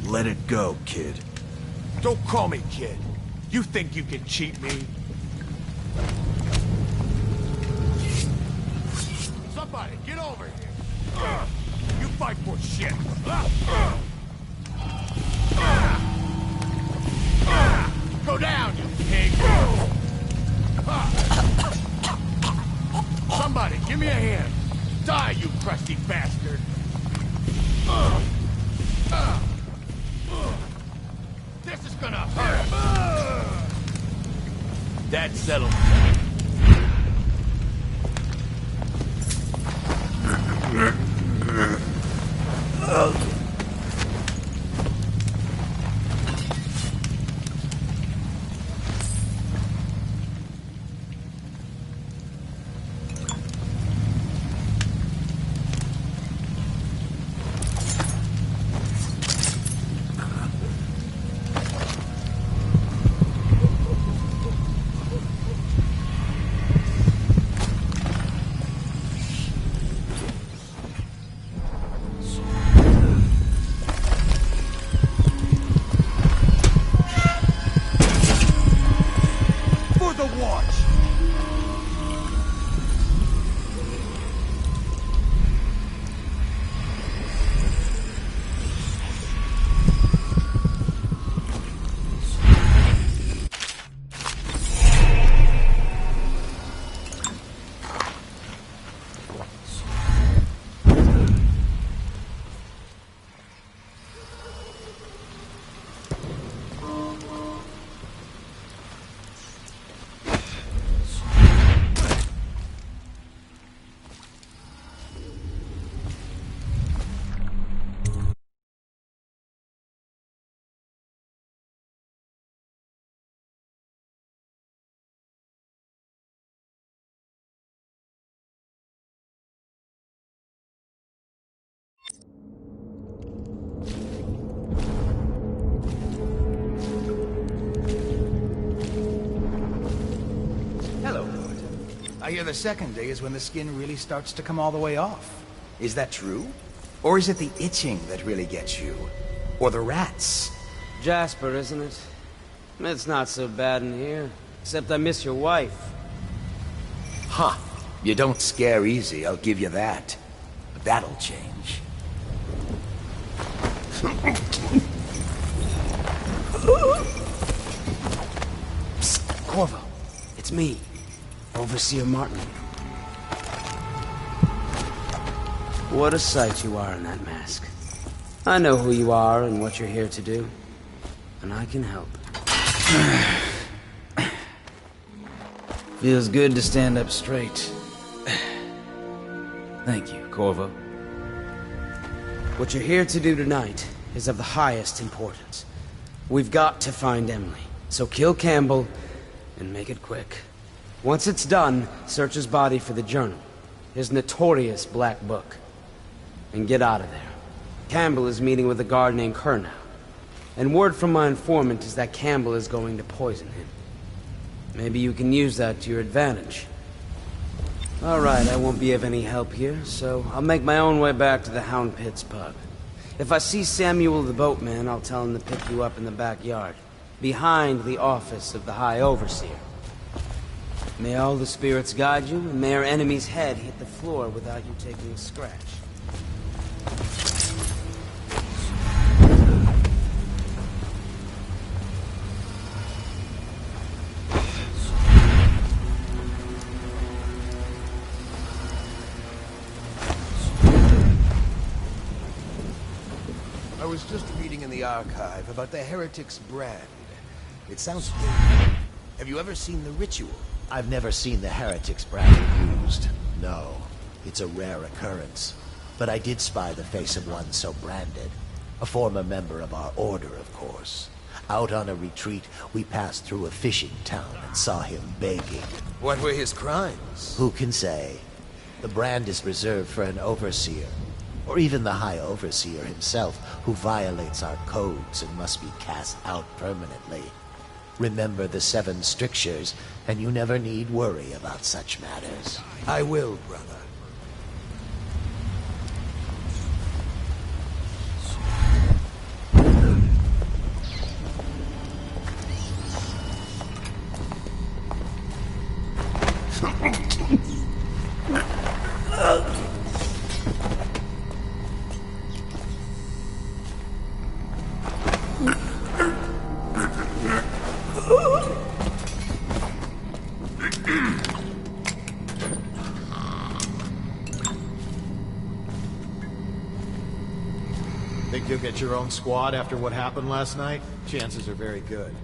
Let it go, kid. Don't call me kid. You think you can cheat me? Somebody, get over here. You fight for shit. Go down, you pig. Somebody, give me a hand. Die, you crusty bastard. This is gonna hurt. That settles it. I hear the second day is when the skin really starts to come all the way off. Is that true? Or is it the itching that really gets you? Or the rats? Jasper, isn't it? It's not so bad in here. Except I miss your wife. Huh. You don't scare easy, I'll give you that. But that'll change. Psst, Corvo. It's me. Overseer Martin. What a sight you are in that mask. I know who you are and what you're here to do. And I can help. Feels good to stand up straight. Thank you, Corvo. What you're here to do tonight is of the highest importance. We've got to find Emily. So kill Campbell and make it quick. Once it's done, search his body for the journal, his notorious black book, and get out of there. Campbell is meeting with a guard named Kernow, and word from my informant is that Campbell is going to poison him. Maybe you can use that to your advantage. All right, I won't be of any help here, so I'll make my own way back to the Hound Pits pub. If I see Samuel the boatman, I'll tell him to pick you up in the backyard, behind the office of the High Overseer. May all the spirits guide you, and may our enemy's head hit the floor without you taking a scratch. I was just reading in the archive about the Heretic's brand. It sounds familiar. Have you ever seen the ritual? I've never seen the Heretic's brand used. No, it's a rare occurrence. But I did spy the face of one so branded. A former member of our order, of course. Out on a retreat, we passed through a fishing town and saw him begging. What were his crimes? Who can say? The brand is reserved for an overseer, or even the High Overseer himself, who violates our codes and must be cast out permanently. Remember the 7 strictures, and you never need worry about such matters. I will, brother. Think you'll get your own squad after what happened last night? Chances are very good.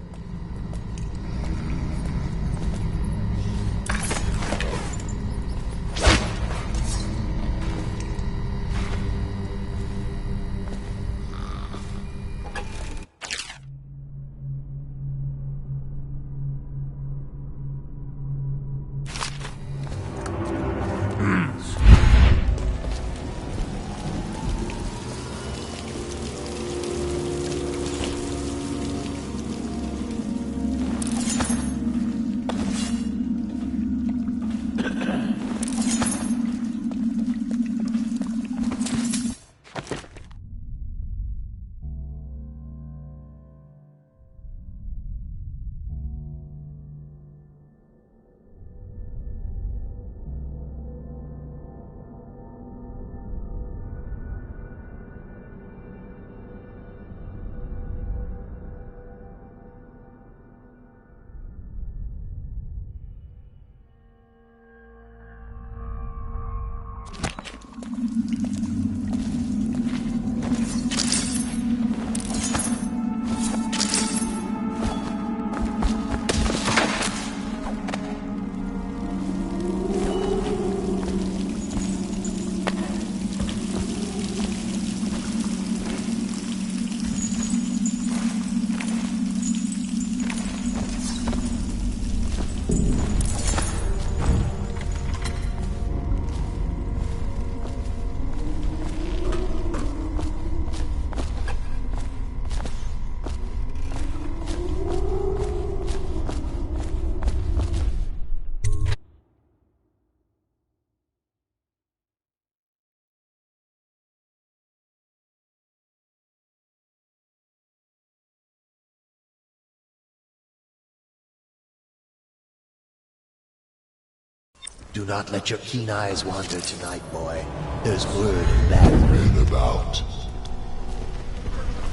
Do not let your keen eyes wander tonight, boy. There's word of bad men about.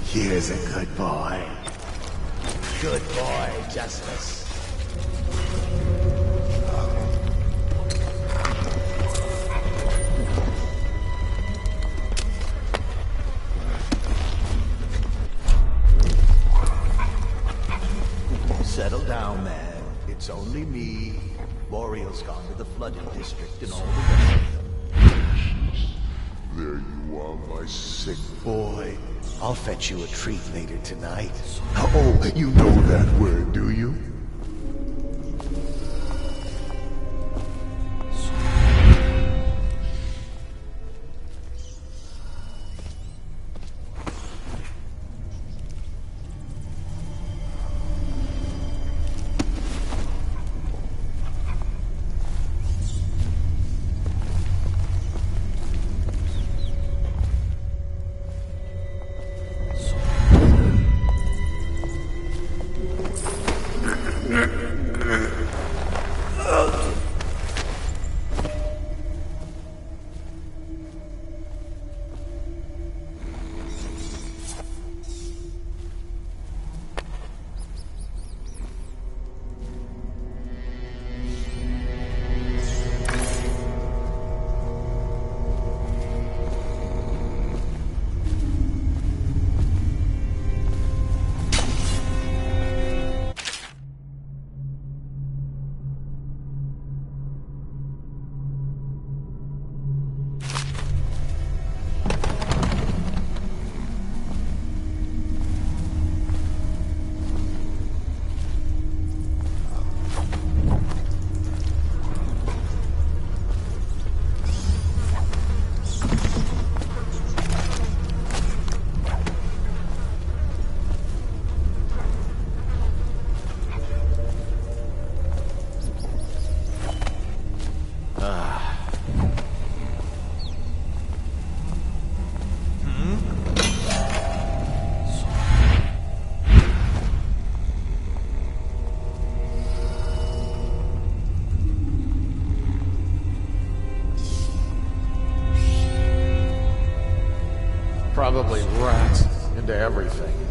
Here's a good boy. Good boy, Justice. Settle down, man. It's only me. Boreal's gone to the flooding district and all the rest of them. There you are, my sick boy. I'll fetch you a treat later tonight. Oh, you know that word, do you? to everything.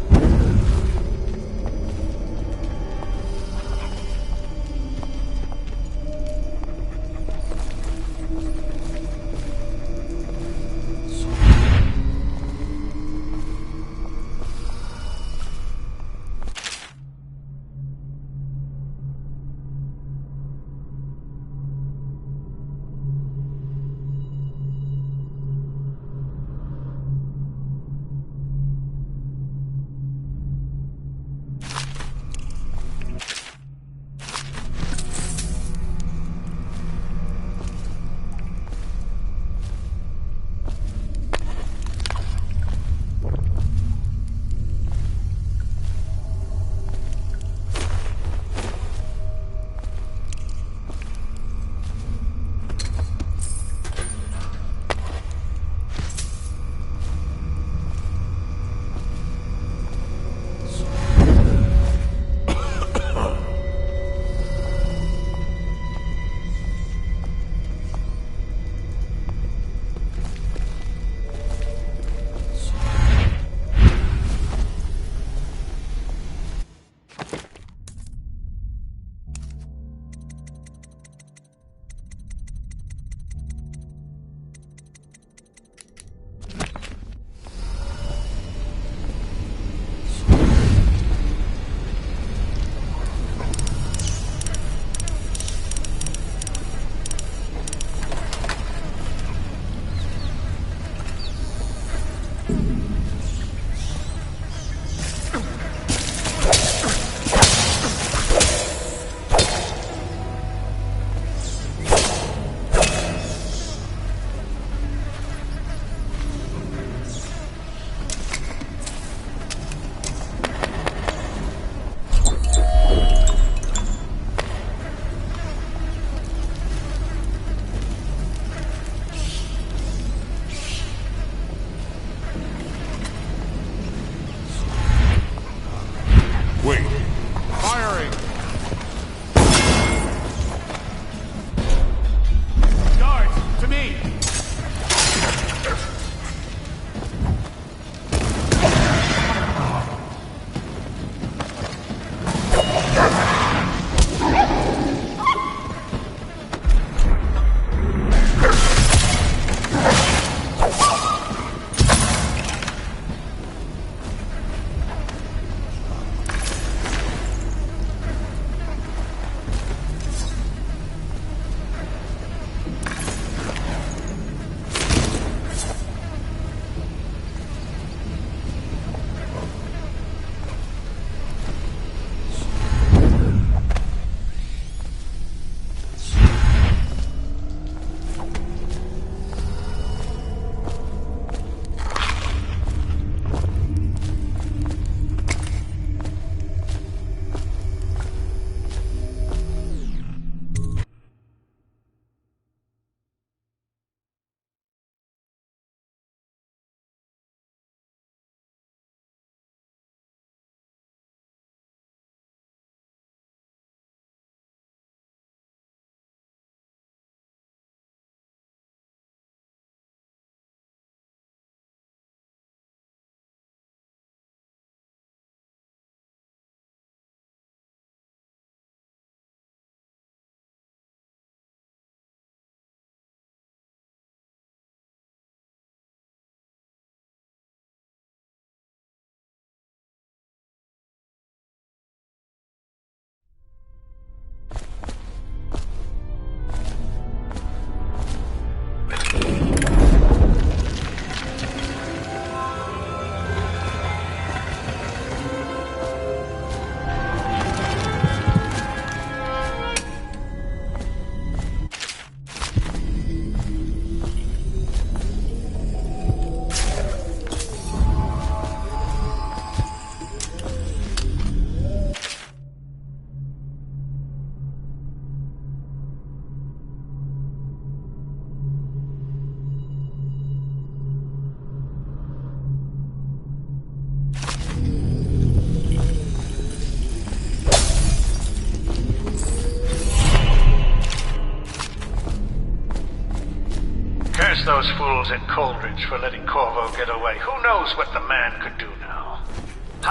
Curse those fools at Coldridge for letting Corvo get away. Who knows what the man could do now?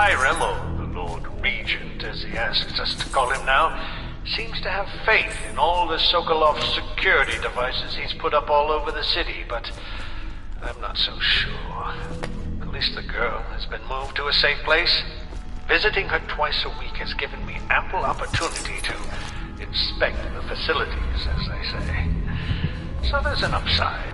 Hiram, or the Lord Regent, as he asks us to call him now, seems to have faith in all the Sokolov security devices he's put up all over the city, but I'm not so sure. Callista girl has been moved to a safe place. Visiting her twice a week has given me ample opportunity to inspect the facilities, as they say. So there's an upside.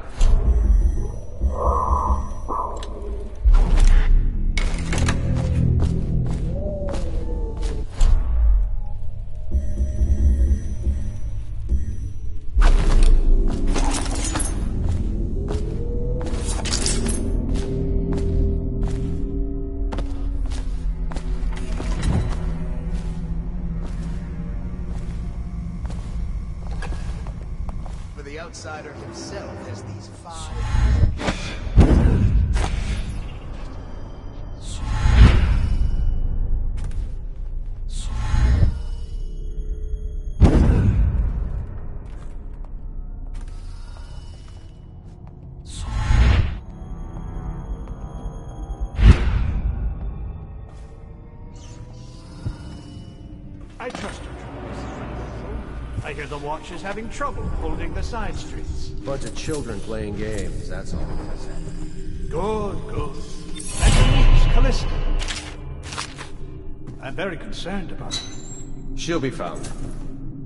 Outsider himself has these 5. I trust you. I hear the Watch is having trouble holding the side streets. Bunch of children playing games, that's all. Good, good. And your niece, Callista. I'm very concerned about her. She'll be found.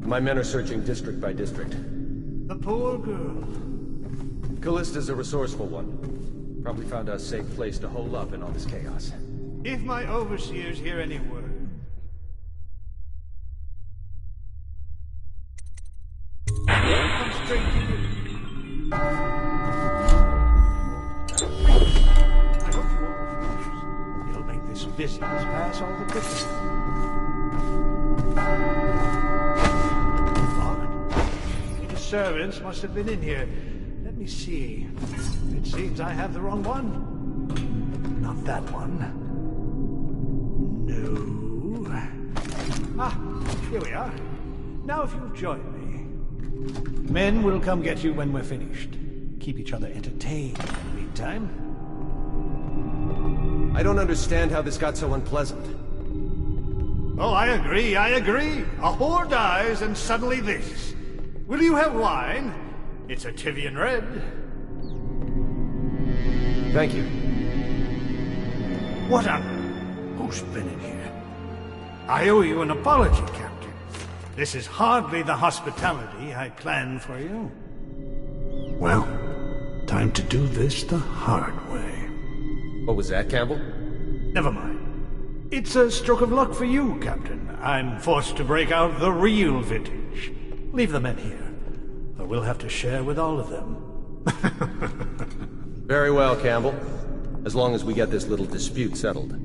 My men are searching district by district. The poor girl. Callista's a resourceful one. Probably found a safe place to hole up in all this chaos. If my overseers hear any word, come straight to you. I hope you won't refuse. It'll make this business pass all the quicker. Locked. The servants must have been in here. Let me see. It seems I have the wrong one. Not that one. No. Ah, here we are. Now if you'll join me. Men will come get you when we're finished. Keep each other entertained in the meantime. I don't understand how this got so unpleasant. Oh, I agree. A whore dies and suddenly this. Will you have wine? It's a Tivian Red. Thank you. What on? Who's been in here? I owe you an apology, Captain. This is hardly the hospitality I planned for you. Well, time to do this the hard way. What was that, Campbell? Never mind. It's a stroke of luck for you, Captain. I'm forced to break out the real vintage. Leave the men here, or we'll have to share with all of them. Very well, Campbell. As long as we get this little dispute settled.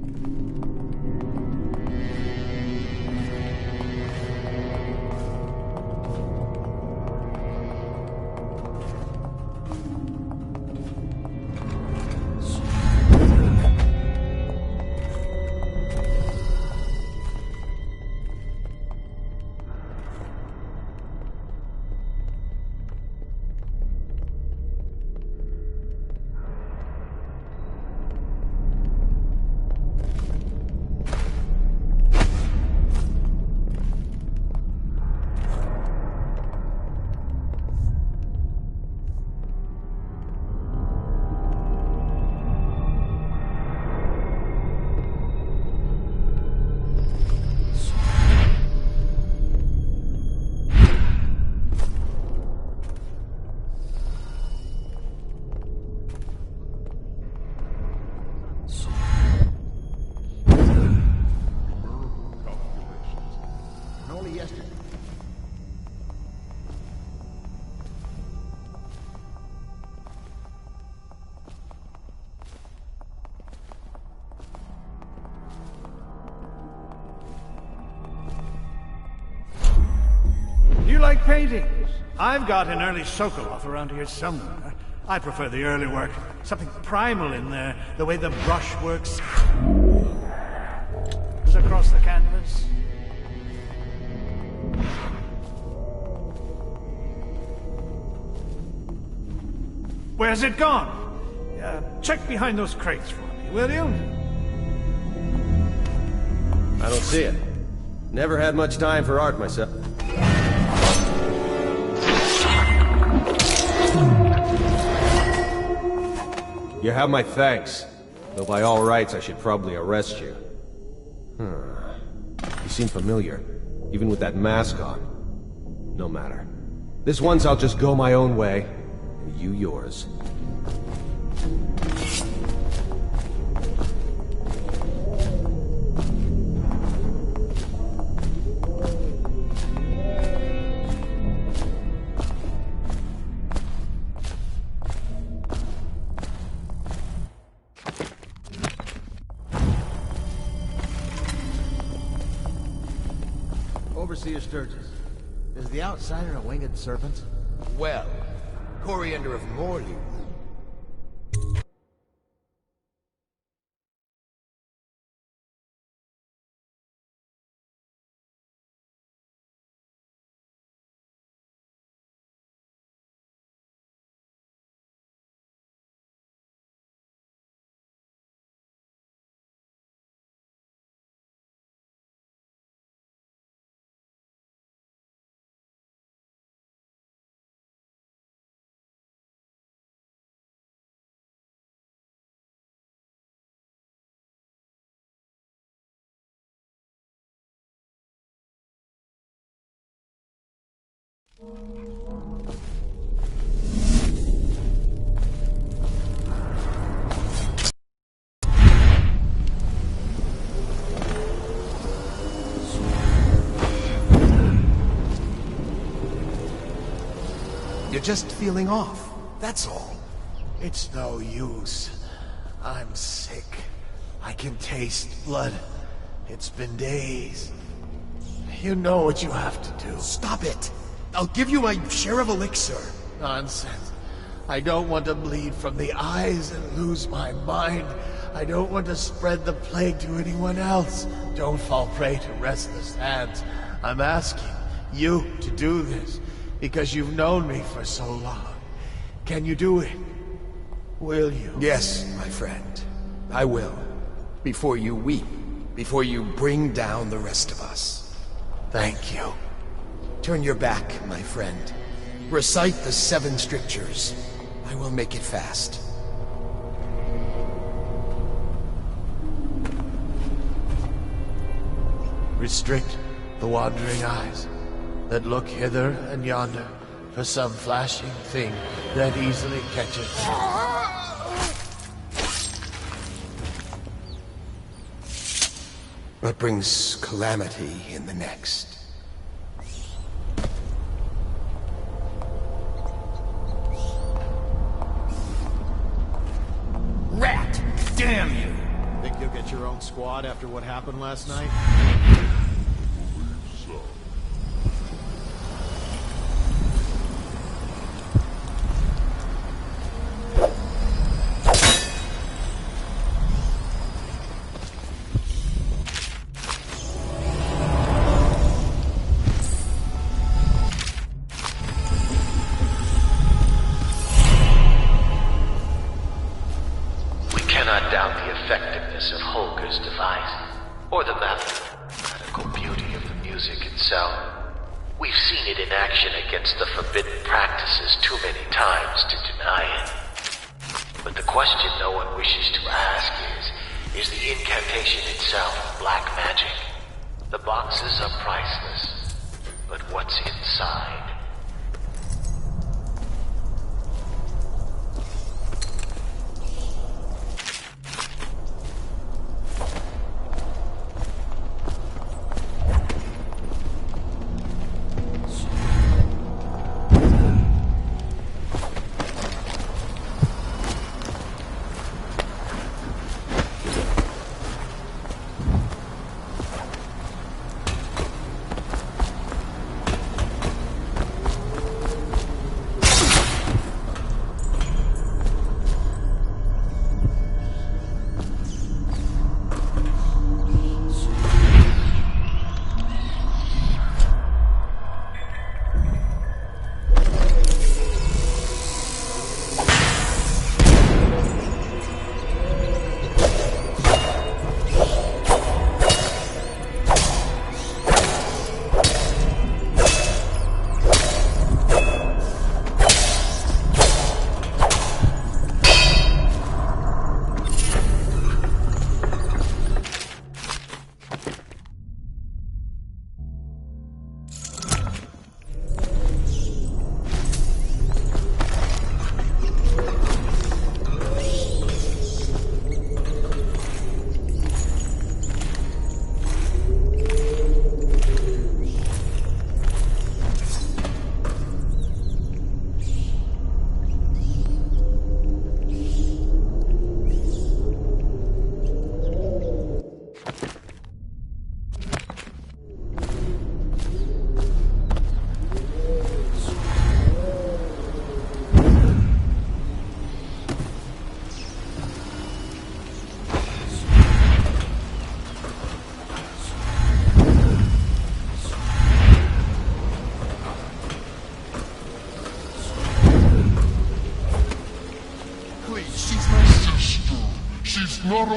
You like paintings? I've got an early Sokolov around here somewhere. I prefer the early work. Something primal in there, the way the brush works across the canvas. Where's it gone? Check behind those crates for me, will you? I don't see it. Never had much time for art myself. You have my thanks. Though by all rights, I should probably arrest you. You seem familiar, even with that mask on. No matter. This once I'll just go my own way, and you yours. Overseer Sturgis, is the outsider a winged serpent? Well, Coriander of Morley. You're just feeling off, that's all. It's no use. I'm sick. I can taste blood. It's been days. You know what you have to do. Stop it! I'll give you my share of elixir. Nonsense. I don't want to bleed from the eyes and lose my mind. I don't want to spread the plague to anyone else. Don't fall prey to restless hands. I'm asking you to do this, because you've known me for so long. Can you do it? Will you? Yes, my friend. I will. Before you weep. Before you bring down the rest of us. Thank you. Turn your back, my friend. Recite the 7 strictures. I will make it fast. Restrict the wandering eyes that look hither and yonder for some flashing thing that easily catches. But brings calamity in the next. Rat! Damn you! Think you'll get your own squad after what happened last night?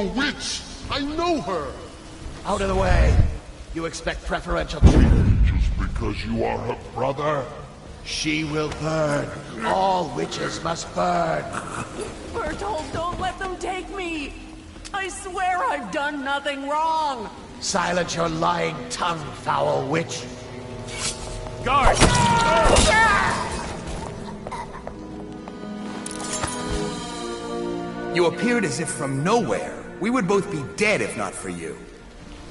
a witch! I know her! Out of the way. You expect preferential treatment. Just because you are her brother? She will burn. All witches must burn. Bertold, don't let them take me! I swear I've done nothing wrong! Silence your lying tongue, foul witch. Guard! You appeared as if from nowhere. We would both be dead if not for you.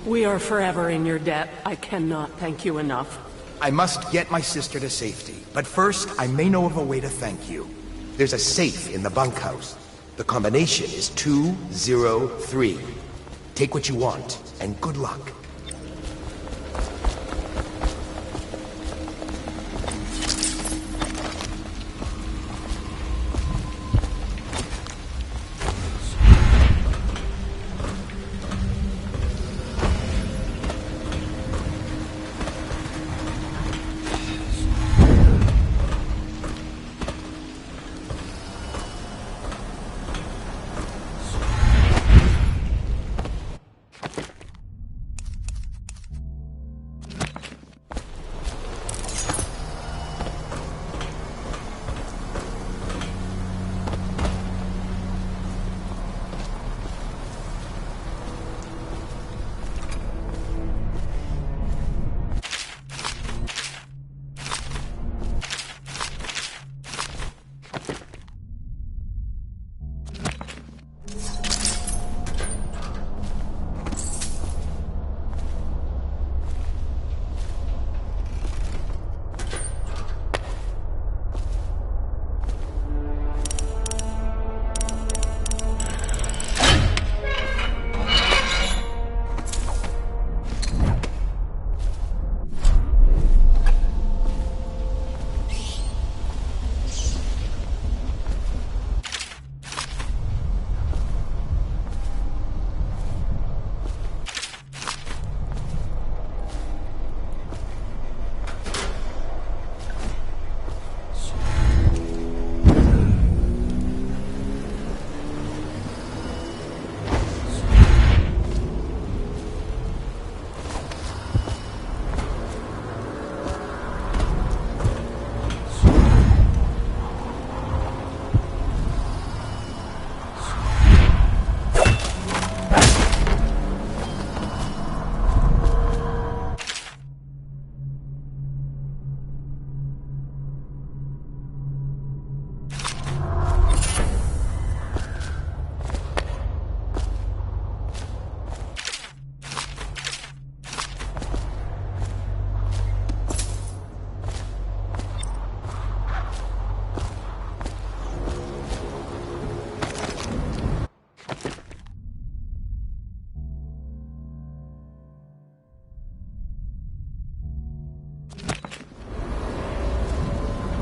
We are forever in your debt. I cannot thank you enough. I must get my sister to safety, but first I may know of a way to thank you. There's a safe in the bunkhouse. The combination is 203. Take what you want, and good luck.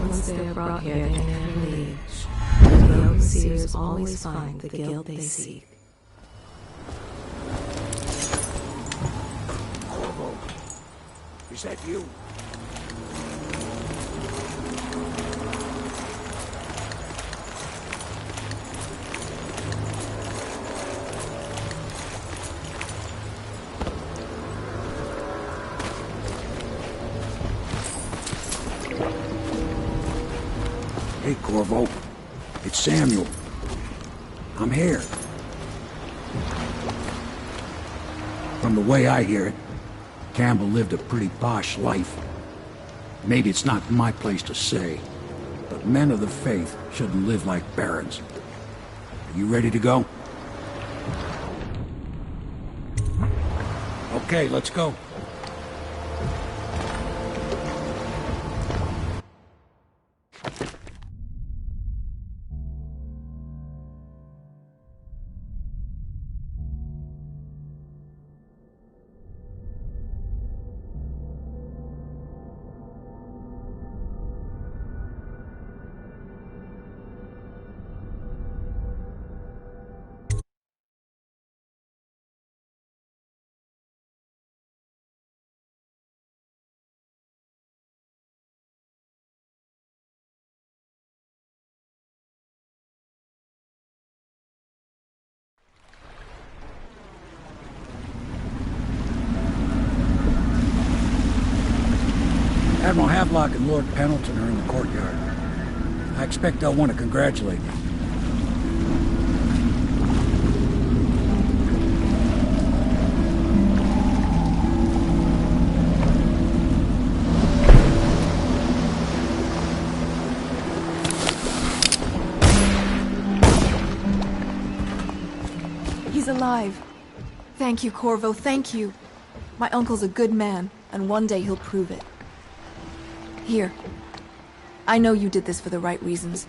Once they are brought here, they never leave. The overseers always find the guilt they seek. Corvo, is that you? Hey, Corvo. It's Samuel. I'm here. From the way I hear it, Campbell lived a pretty posh life. Maybe it's not my place to say, but men of the faith shouldn't live like barons. Are you ready to go? Okay, let's go. Admiral Havelock and Lord Pendleton are in the courtyard. I expect they'll want to congratulate me. He's alive. Thank you, Corvo, thank you. My uncle's a good man, and one day he'll prove it. Here. I know you did this for the right reasons,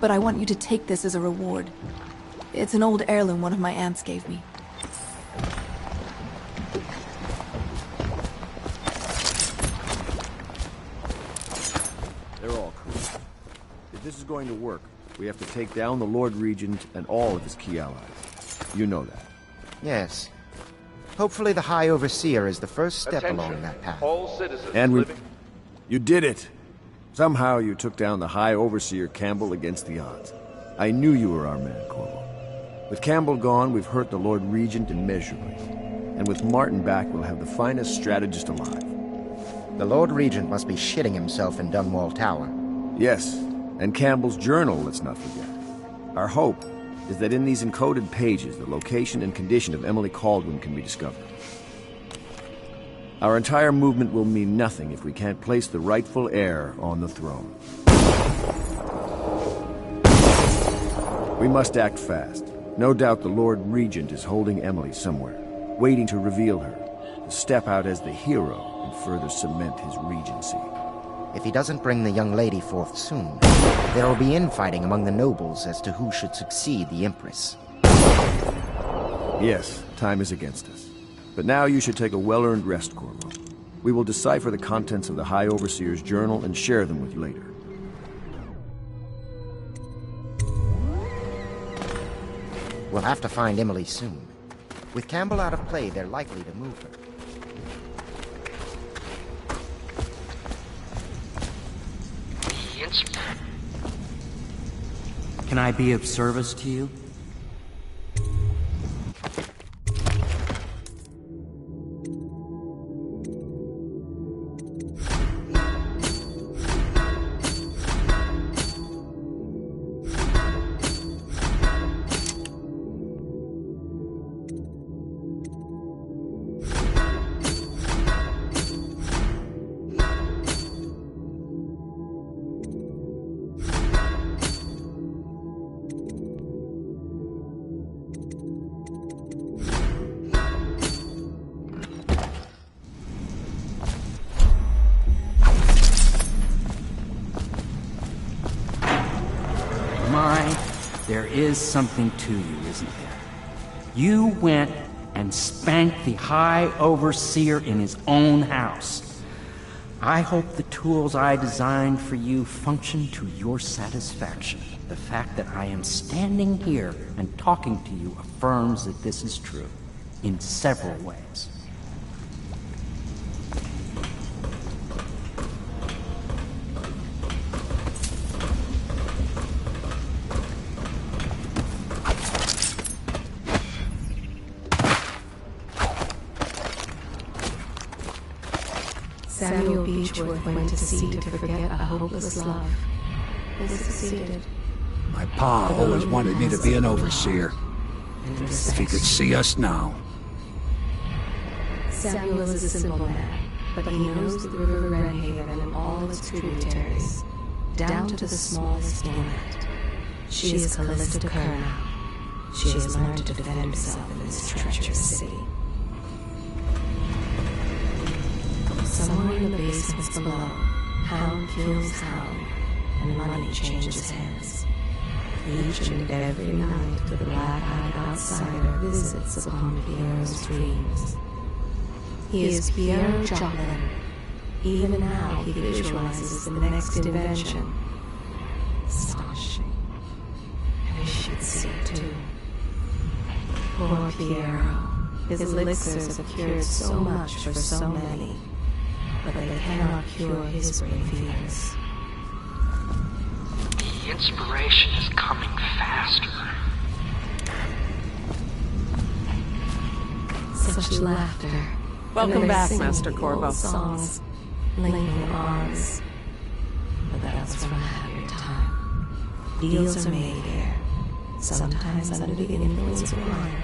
but I want you to take this as a reward. It's an old heirloom one of my aunts gave me. They're all cool. If this is going to work, we have to take down the Lord Regent and all of his key allies. You know that. Yes. Hopefully the High Overseer is the first step Attention, along that path. all citizens And living... You did it! Somehow you took down the High Overseer Campbell against the odds. I knew you were our man, Corvo. With Campbell gone, we've hurt the Lord Regent immeasurably. And with Martin back, we'll have the finest strategist alive. The Lord Regent must be shitting himself in Dunwall Tower. Yes, and Campbell's journal, let's not forget. Our hope is that in these encoded pages, the location and condition of Emily Kaldwin can be discovered. Our entire movement will mean nothing if we can't place the rightful heir on the throne. We must act fast. No doubt the Lord Regent is holding Emily somewhere, waiting to reveal her, to step out as the hero and further cement his regency. If he doesn't bring the young lady forth soon, there will be infighting among the nobles as to who should succeed the Empress. Yes, time is against us. But now you should take a well-earned rest, Corvo. We will decipher the contents of the High Overseer's journal and share them with you later. We'll have to find Emily soon. With Campbell out of play, they're likely to move her. Can I be of service to you? There is something to you, isn't there? You went and spanked the High Overseer in his own house. I hope the tools I designed for you function to your satisfaction. The fact that I am standing here and talking to you affirms that this is true, in several ways. Samuel Beechworth went to sea to forget a hopeless love. He succeeded. My pa always wanted me to be an overseer. If he could see us now. Samuel is a simple man, but he knows the River Redhaven and all its tributaries, down to the smallest inlet. She is Callista Kerr now. She has learned to defend herself in this treacherous city. Somewhere in the basements below, hound kills hound, and money changes hands. Each and every night, the black-eyed outsider visits upon Piero's dreams. He is Piero Joplin. Even now, he visualizes the next invention. Astonishing. I wish you'd see it too. Poor Piero. His elixirs have cured so much for so many, but they cannot cure his great fears. The inspiration is coming faster. Such laughter. Welcome back, Master Corvo. Songs. linking arms. But that's from a happier time. Deals are made here, sometimes under the influence of wine,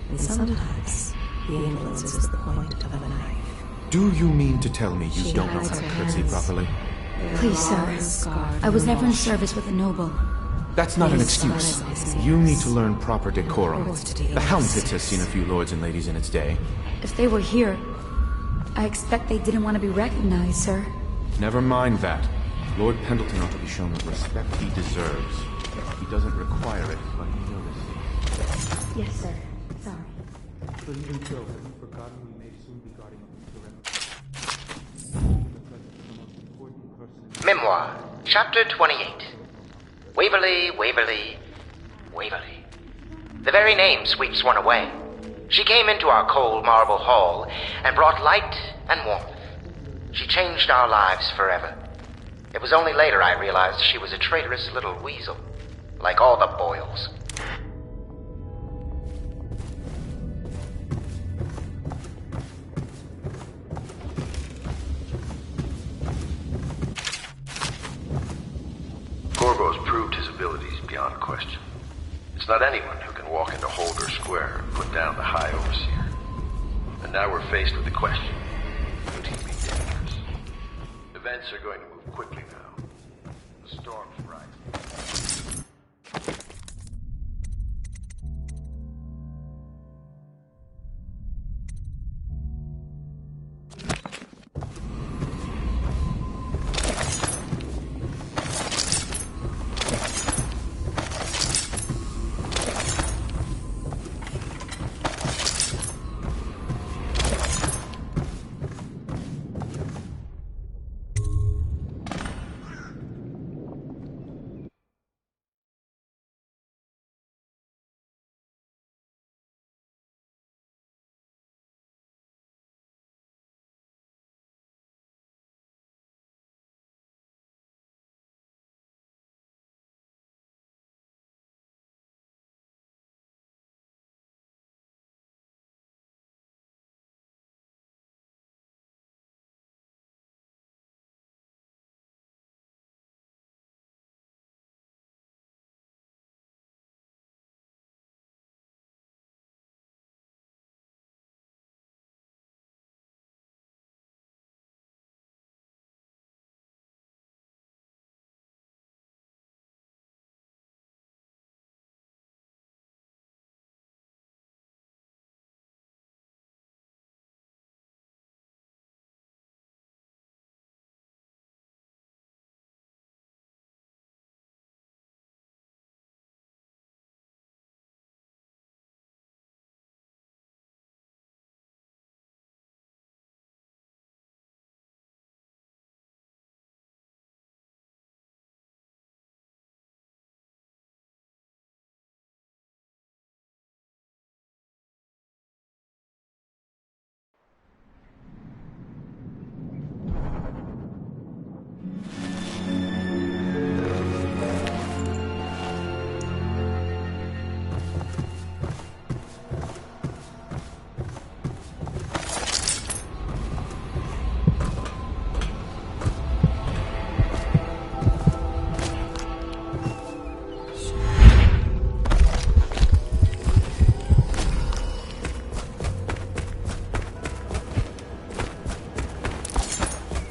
and sometimes the influence is the point of a knife. Do you mean to tell me you don't know how to curtsy properly? Please, sir. I was never in service with a noble. That's not an excuse. You need to learn proper decorum. The Hound Pits has seen a few lords and ladies in its day. If they were here, I expect they didn't want to be recognized, sir. Never mind that. Lord Pendleton ought to be shown the respect he deserves. He doesn't require it, but he will receive. Yes, sir. Sorry. Couldn't so. Have you forgotten we may soon be guarding Memoir, Chapter 28. Waverly, Waverly, Waverly. The very name sweeps one away. She came into our cold marble hall and brought light and warmth. She changed our lives forever. It was only later I realized she was a traitorous little weasel, like all the Boyles. Corvo's proved his abilities beyond question. It's not anyone who can walk into Holder Square and put down the High Overseer. And now we're faced with the question, could he be dangerous? Events are going to move quickly now. The storm's rising.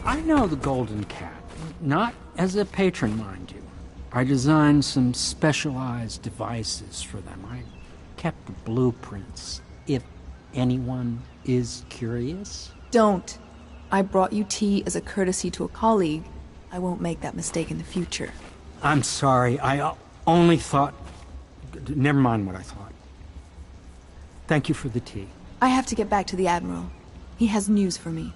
I know the Golden Cat. Not as a patron, mind you. I designed some specialized devices for them. I kept blueprints, if anyone is curious. Don't. I brought you tea as a courtesy to a colleague. I won't make that mistake in the future. I'm sorry, I only thought... Never mind what I thought. Thank you for the tea. I have to get back to the Admiral. He has news for me.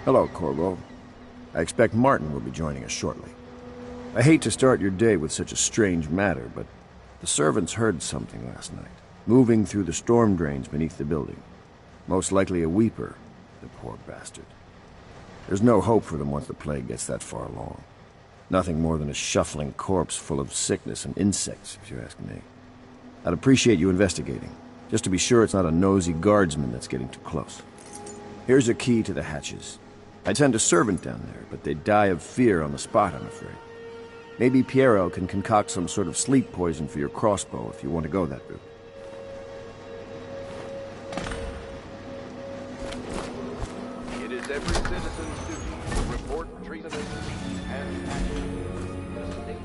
Hello, Corvo. I expect Martin will be joining us shortly. I hate to start your day with such a strange matter, but the servants heard something last night, moving through the storm drains beneath the building. Most likely a weeper, the poor bastard. There's no hope for them once the plague gets that far along. Nothing more than a shuffling corpse full of sickness and insects, if you ask me. I'd appreciate you investigating, just to be sure it's not a nosy guardsman that's getting too close. Here's a key to the hatches. I'd send a servant down there, but they'd die of fear on the spot, I'm afraid. Maybe Piero can concoct some sort of sleep poison for your crossbow if you want to go that route. It is every citizen's duty to report treasonous and actions. The state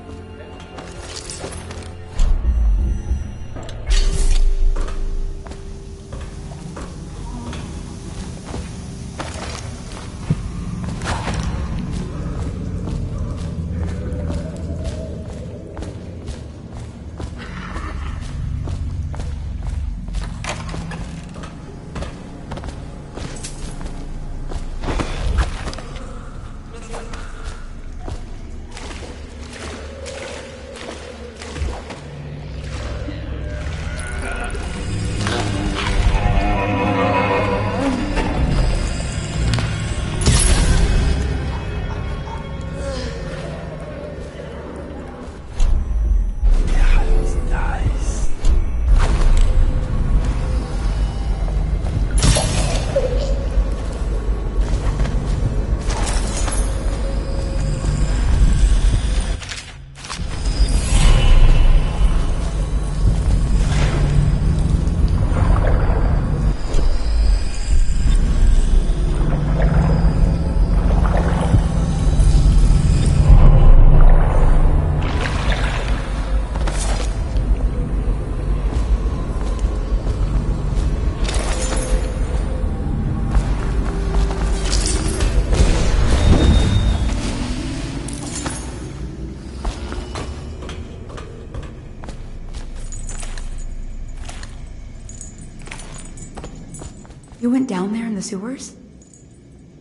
You went down there in the sewers?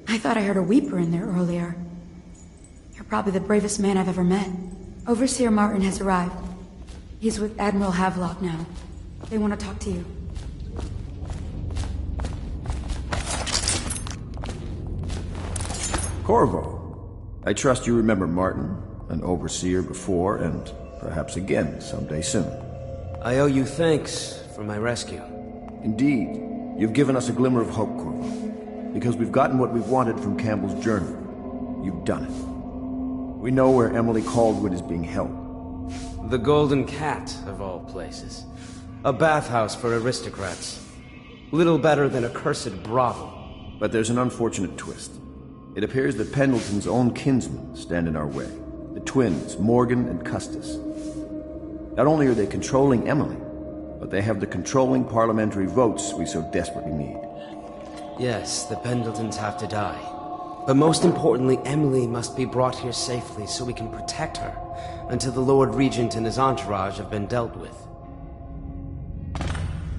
I thought I heard a weeper in there earlier. You're probably the bravest man I've ever met. Overseer Martin has arrived. He's with Admiral Havelock now. They want to talk to you. Corvo, I trust you remember Martin, an overseer before, and perhaps again someday soon. I owe you thanks for my rescue. Indeed. You've given us a glimmer of hope, Corvo. Because we've gotten what we've wanted from Campbell's journal. You've done it. We know where Emily Caldwood is being held. The Golden Cat, of all places. A bathhouse for aristocrats. Little better than a cursed brothel. But there's an unfortunate twist. It appears that Pendleton's own kinsmen stand in our way. The twins, Morgan and Custis. Not only are they controlling Emily, but they have the controlling parliamentary votes we so desperately need. Yes, the Pendletons have to die. But most importantly, Emily must be brought here safely so we can protect her until the Lord Regent and his entourage have been dealt with.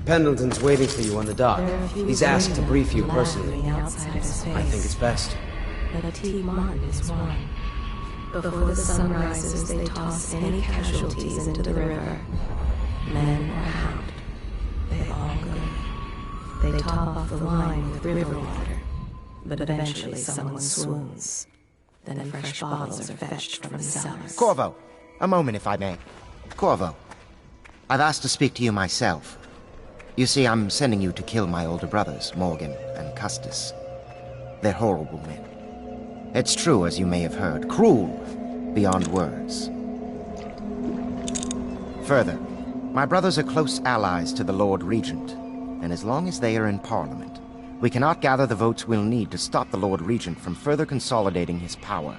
Pendleton's waiting for you on the dock. He's asked to brief you personally. I think it's best. But T. Martin is one. Before the sun rises, they toss any casualties into the river. Men or hound, they all go. They top off the line with river water, but eventually someone swoons. Then fresh bottles are fetched from the cellars. Corvo, a moment if I may. Corvo, I've asked to speak to you myself. You see, I'm sending you to kill my older brothers, Morgan and Custis. They're horrible men. It's true, as you may have heard, cruel beyond words. Further, my brothers are close allies to the Lord Regent, and as long as they are in Parliament, we cannot gather the votes we'll need to stop the Lord Regent from further consolidating his power.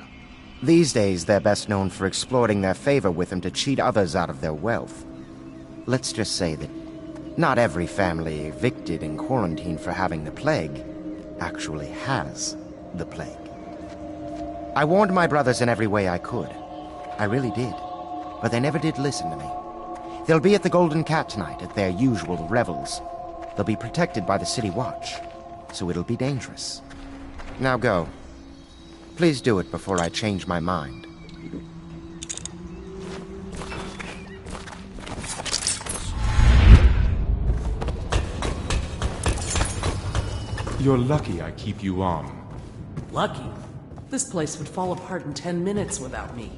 These days, they're best known for exploiting their favor with him to cheat others out of their wealth. Let's just say that not every family evicted and quarantined for having the plague actually has the plague. I warned my brothers in every way I could. I really did. But they never did listen to me. They'll be at the Golden Cat tonight at their usual revels. They'll be protected by the City Watch, so it'll be dangerous. Now go. Please do it before I change my mind. You're lucky I keep you on. Lucky? This place would fall apart in 10 minutes without me.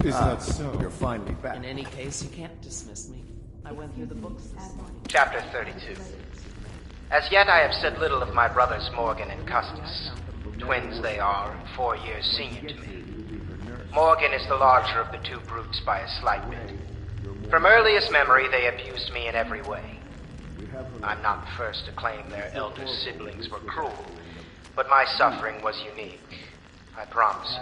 Is that so? You're finally back. In any case, you can't dismiss me. I went through the books this morning. Chapter 32. As yet I have said little of my brothers Morgan and Custis. Twins they are, and 4 years senior to me. Morgan is the larger of the two brutes by a slight bit. From earliest memory, they abused me in every way. I'm not the first to claim their elder siblings were cruel, but my suffering was unique, I promise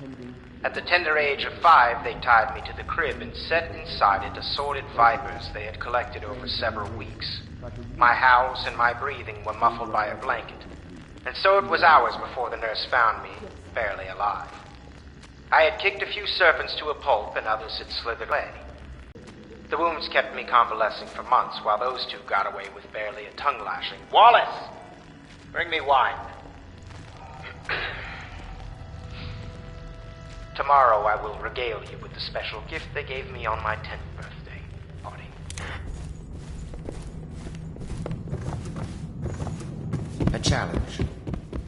you. At the tender age of 5, they tied me to the crib and set inside it assorted vipers they had collected over several weeks. My howls and my breathing were muffled by a blanket, and so it was hours before the nurse found me, barely alive. I had kicked a few serpents to a pulp, and others had slithered away. The wounds kept me convalescing for months, while those two got away with barely a tongue lashing. Wallace! Bring me wine. Tomorrow I will regale you with the special gift they gave me on my 10th birthday party. A challenge,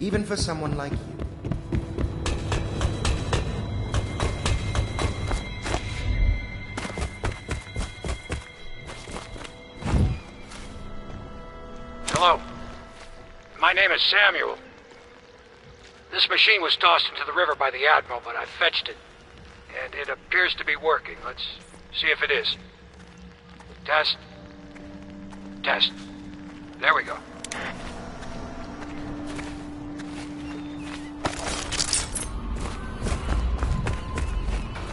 even for someone like you. Hello. My name is Samuel. This machine was tossed into the river by the Admiral, but I fetched it. And it appears to be working. Let's see if it is. Test. Test. There we go.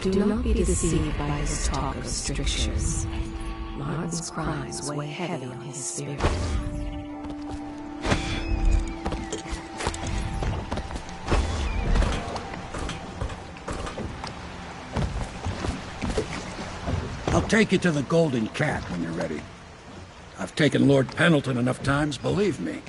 Do not be deceived by his talk of strictures. Martin's crimes weigh heavy on his spirit. I'll take you to the Golden Cat when you're ready. I've taken Lord Pendleton enough times, believe me.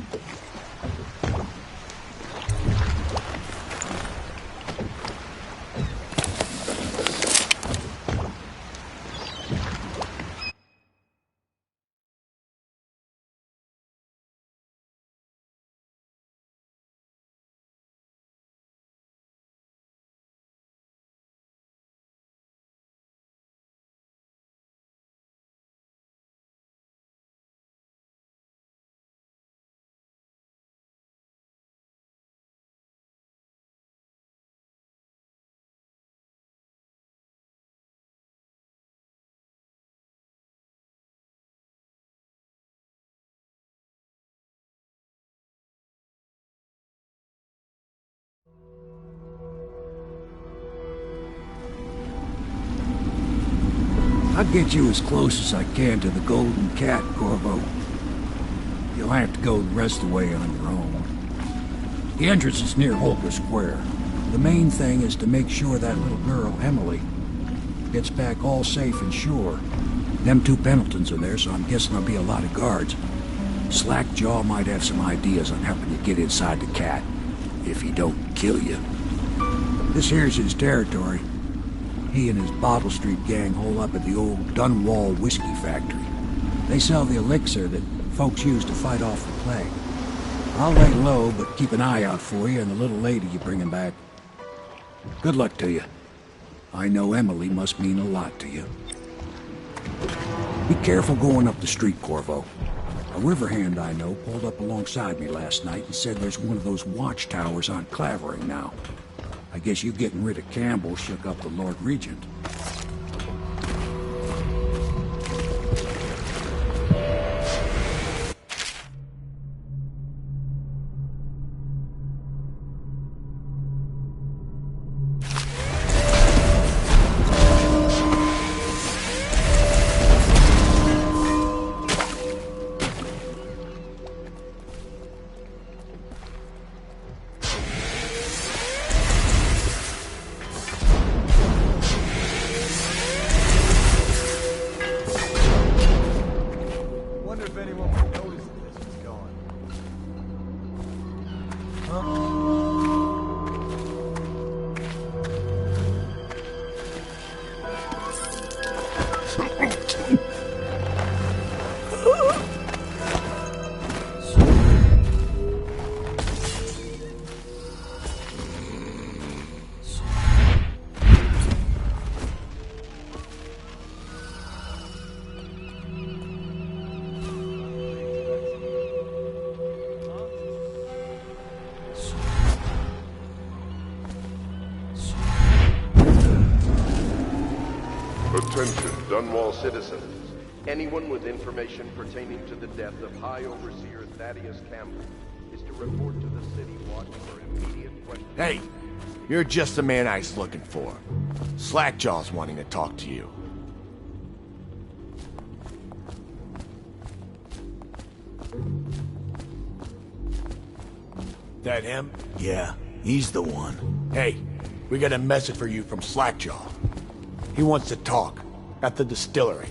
I'll get you as close as I can to the Golden Cat, Corvo. You'll have to go the rest of the way on your own. The entrance is near Holker Square. The main thing is to make sure that little girl, Emily, gets back all safe and sure. Them two Pendletons are there, so I'm guessing there'll be a lot of guards. Slackjaw might have some ideas on helping you get inside the cat, if he don't kill you. This here's his territory. He and his Bottle Street gang hole up at the old Dunwall whiskey factory. They sell the elixir that folks use to fight off the plague. I'll lay low, but keep an eye out for you and the little lady you bring him back. Good luck to you. I know Emily must mean a lot to you. Be careful going up the street, Corvo. A river hand I know pulled up alongside me last night and said there's one of those watchtowers on Clavering now. I guess you getting rid of Campbell shook up the Lord Regent. Attention, Dunwall citizens. Anyone with information pertaining to the death of High Overseer Thaddeus Campbell is to report to the City Watch for immediate questioning. Hey, you're just the man I was looking for. Slackjaw's wanting to talk to you. That him? Yeah, he's the one. Hey, we got a message for you from Slackjaw. He wants to talk at the distillery.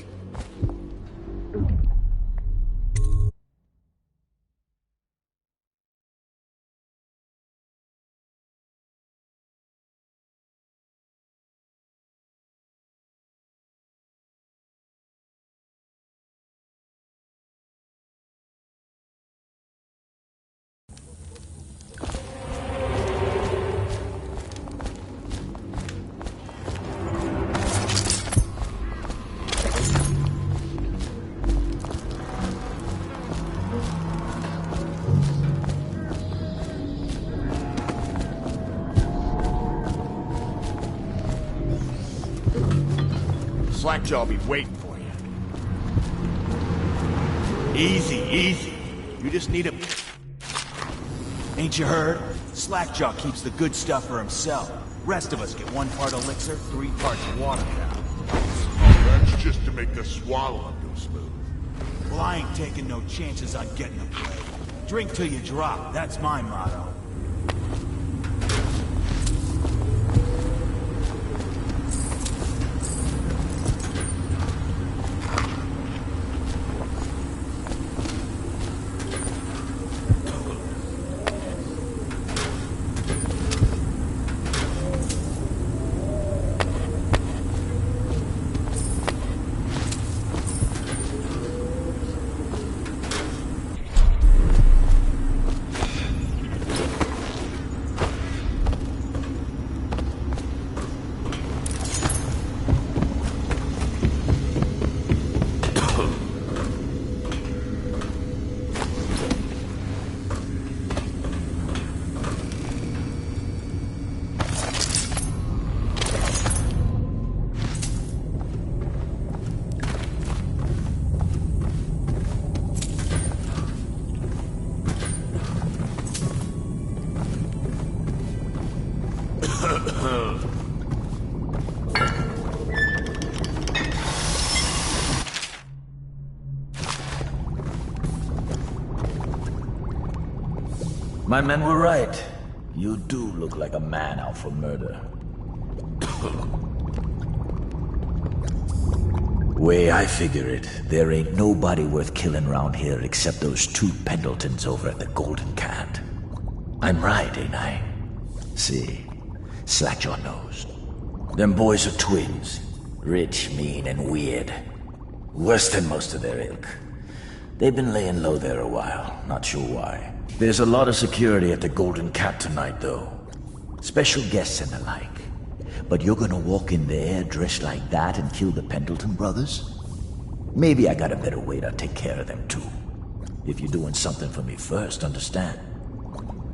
Slackjaw will be waiting for you. Easy, easy. You just need a... Ain't you heard? Slackjaw keeps the good stuff for himself. Rest of us get 1 part elixir, 3 parts water now. Oh, that's just to make the swallowing go smooth. Well, I ain't taking no chances on getting a play. Drink till you drop, that's my motto. My men were right. You do look like a man out for murder. Way I figure it, there ain't nobody worth killing round here except those 2 Pendletons over at the Golden Cat. I'm right, ain't I? See, Slackjaw knows. Them boys are twins. Rich, mean, and weird. Worse than most of their ilk. They've been laying low there a while, not sure why. There's a lot of security at the Golden Cat tonight, though. Special guests and the like. But you're gonna walk in there dressed like that and kill the Pendleton brothers? Maybe I got a better way to take care of them, too. If you're doing something for me first, understand?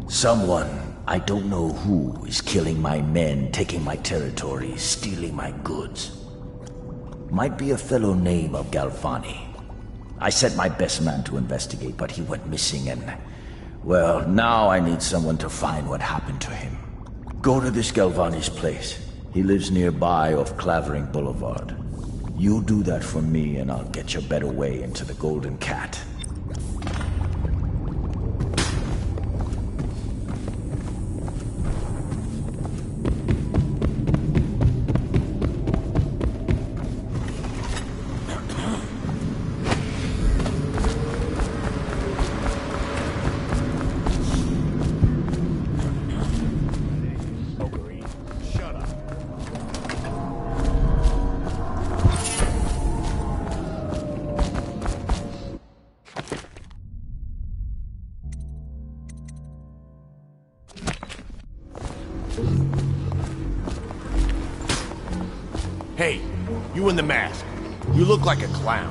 Someone, I don't know who, is killing my men, taking my territory, stealing my goods. Might be a fellow named of Galvani. I sent my best man to investigate, but he went missing and... well, now I need someone to find what happened to him. Go to this Galvani's place. He lives nearby off Clavering Boulevard. You do that for me and I'll get your better way into the Golden Cat. Hey, you in the mask. You look like a clown.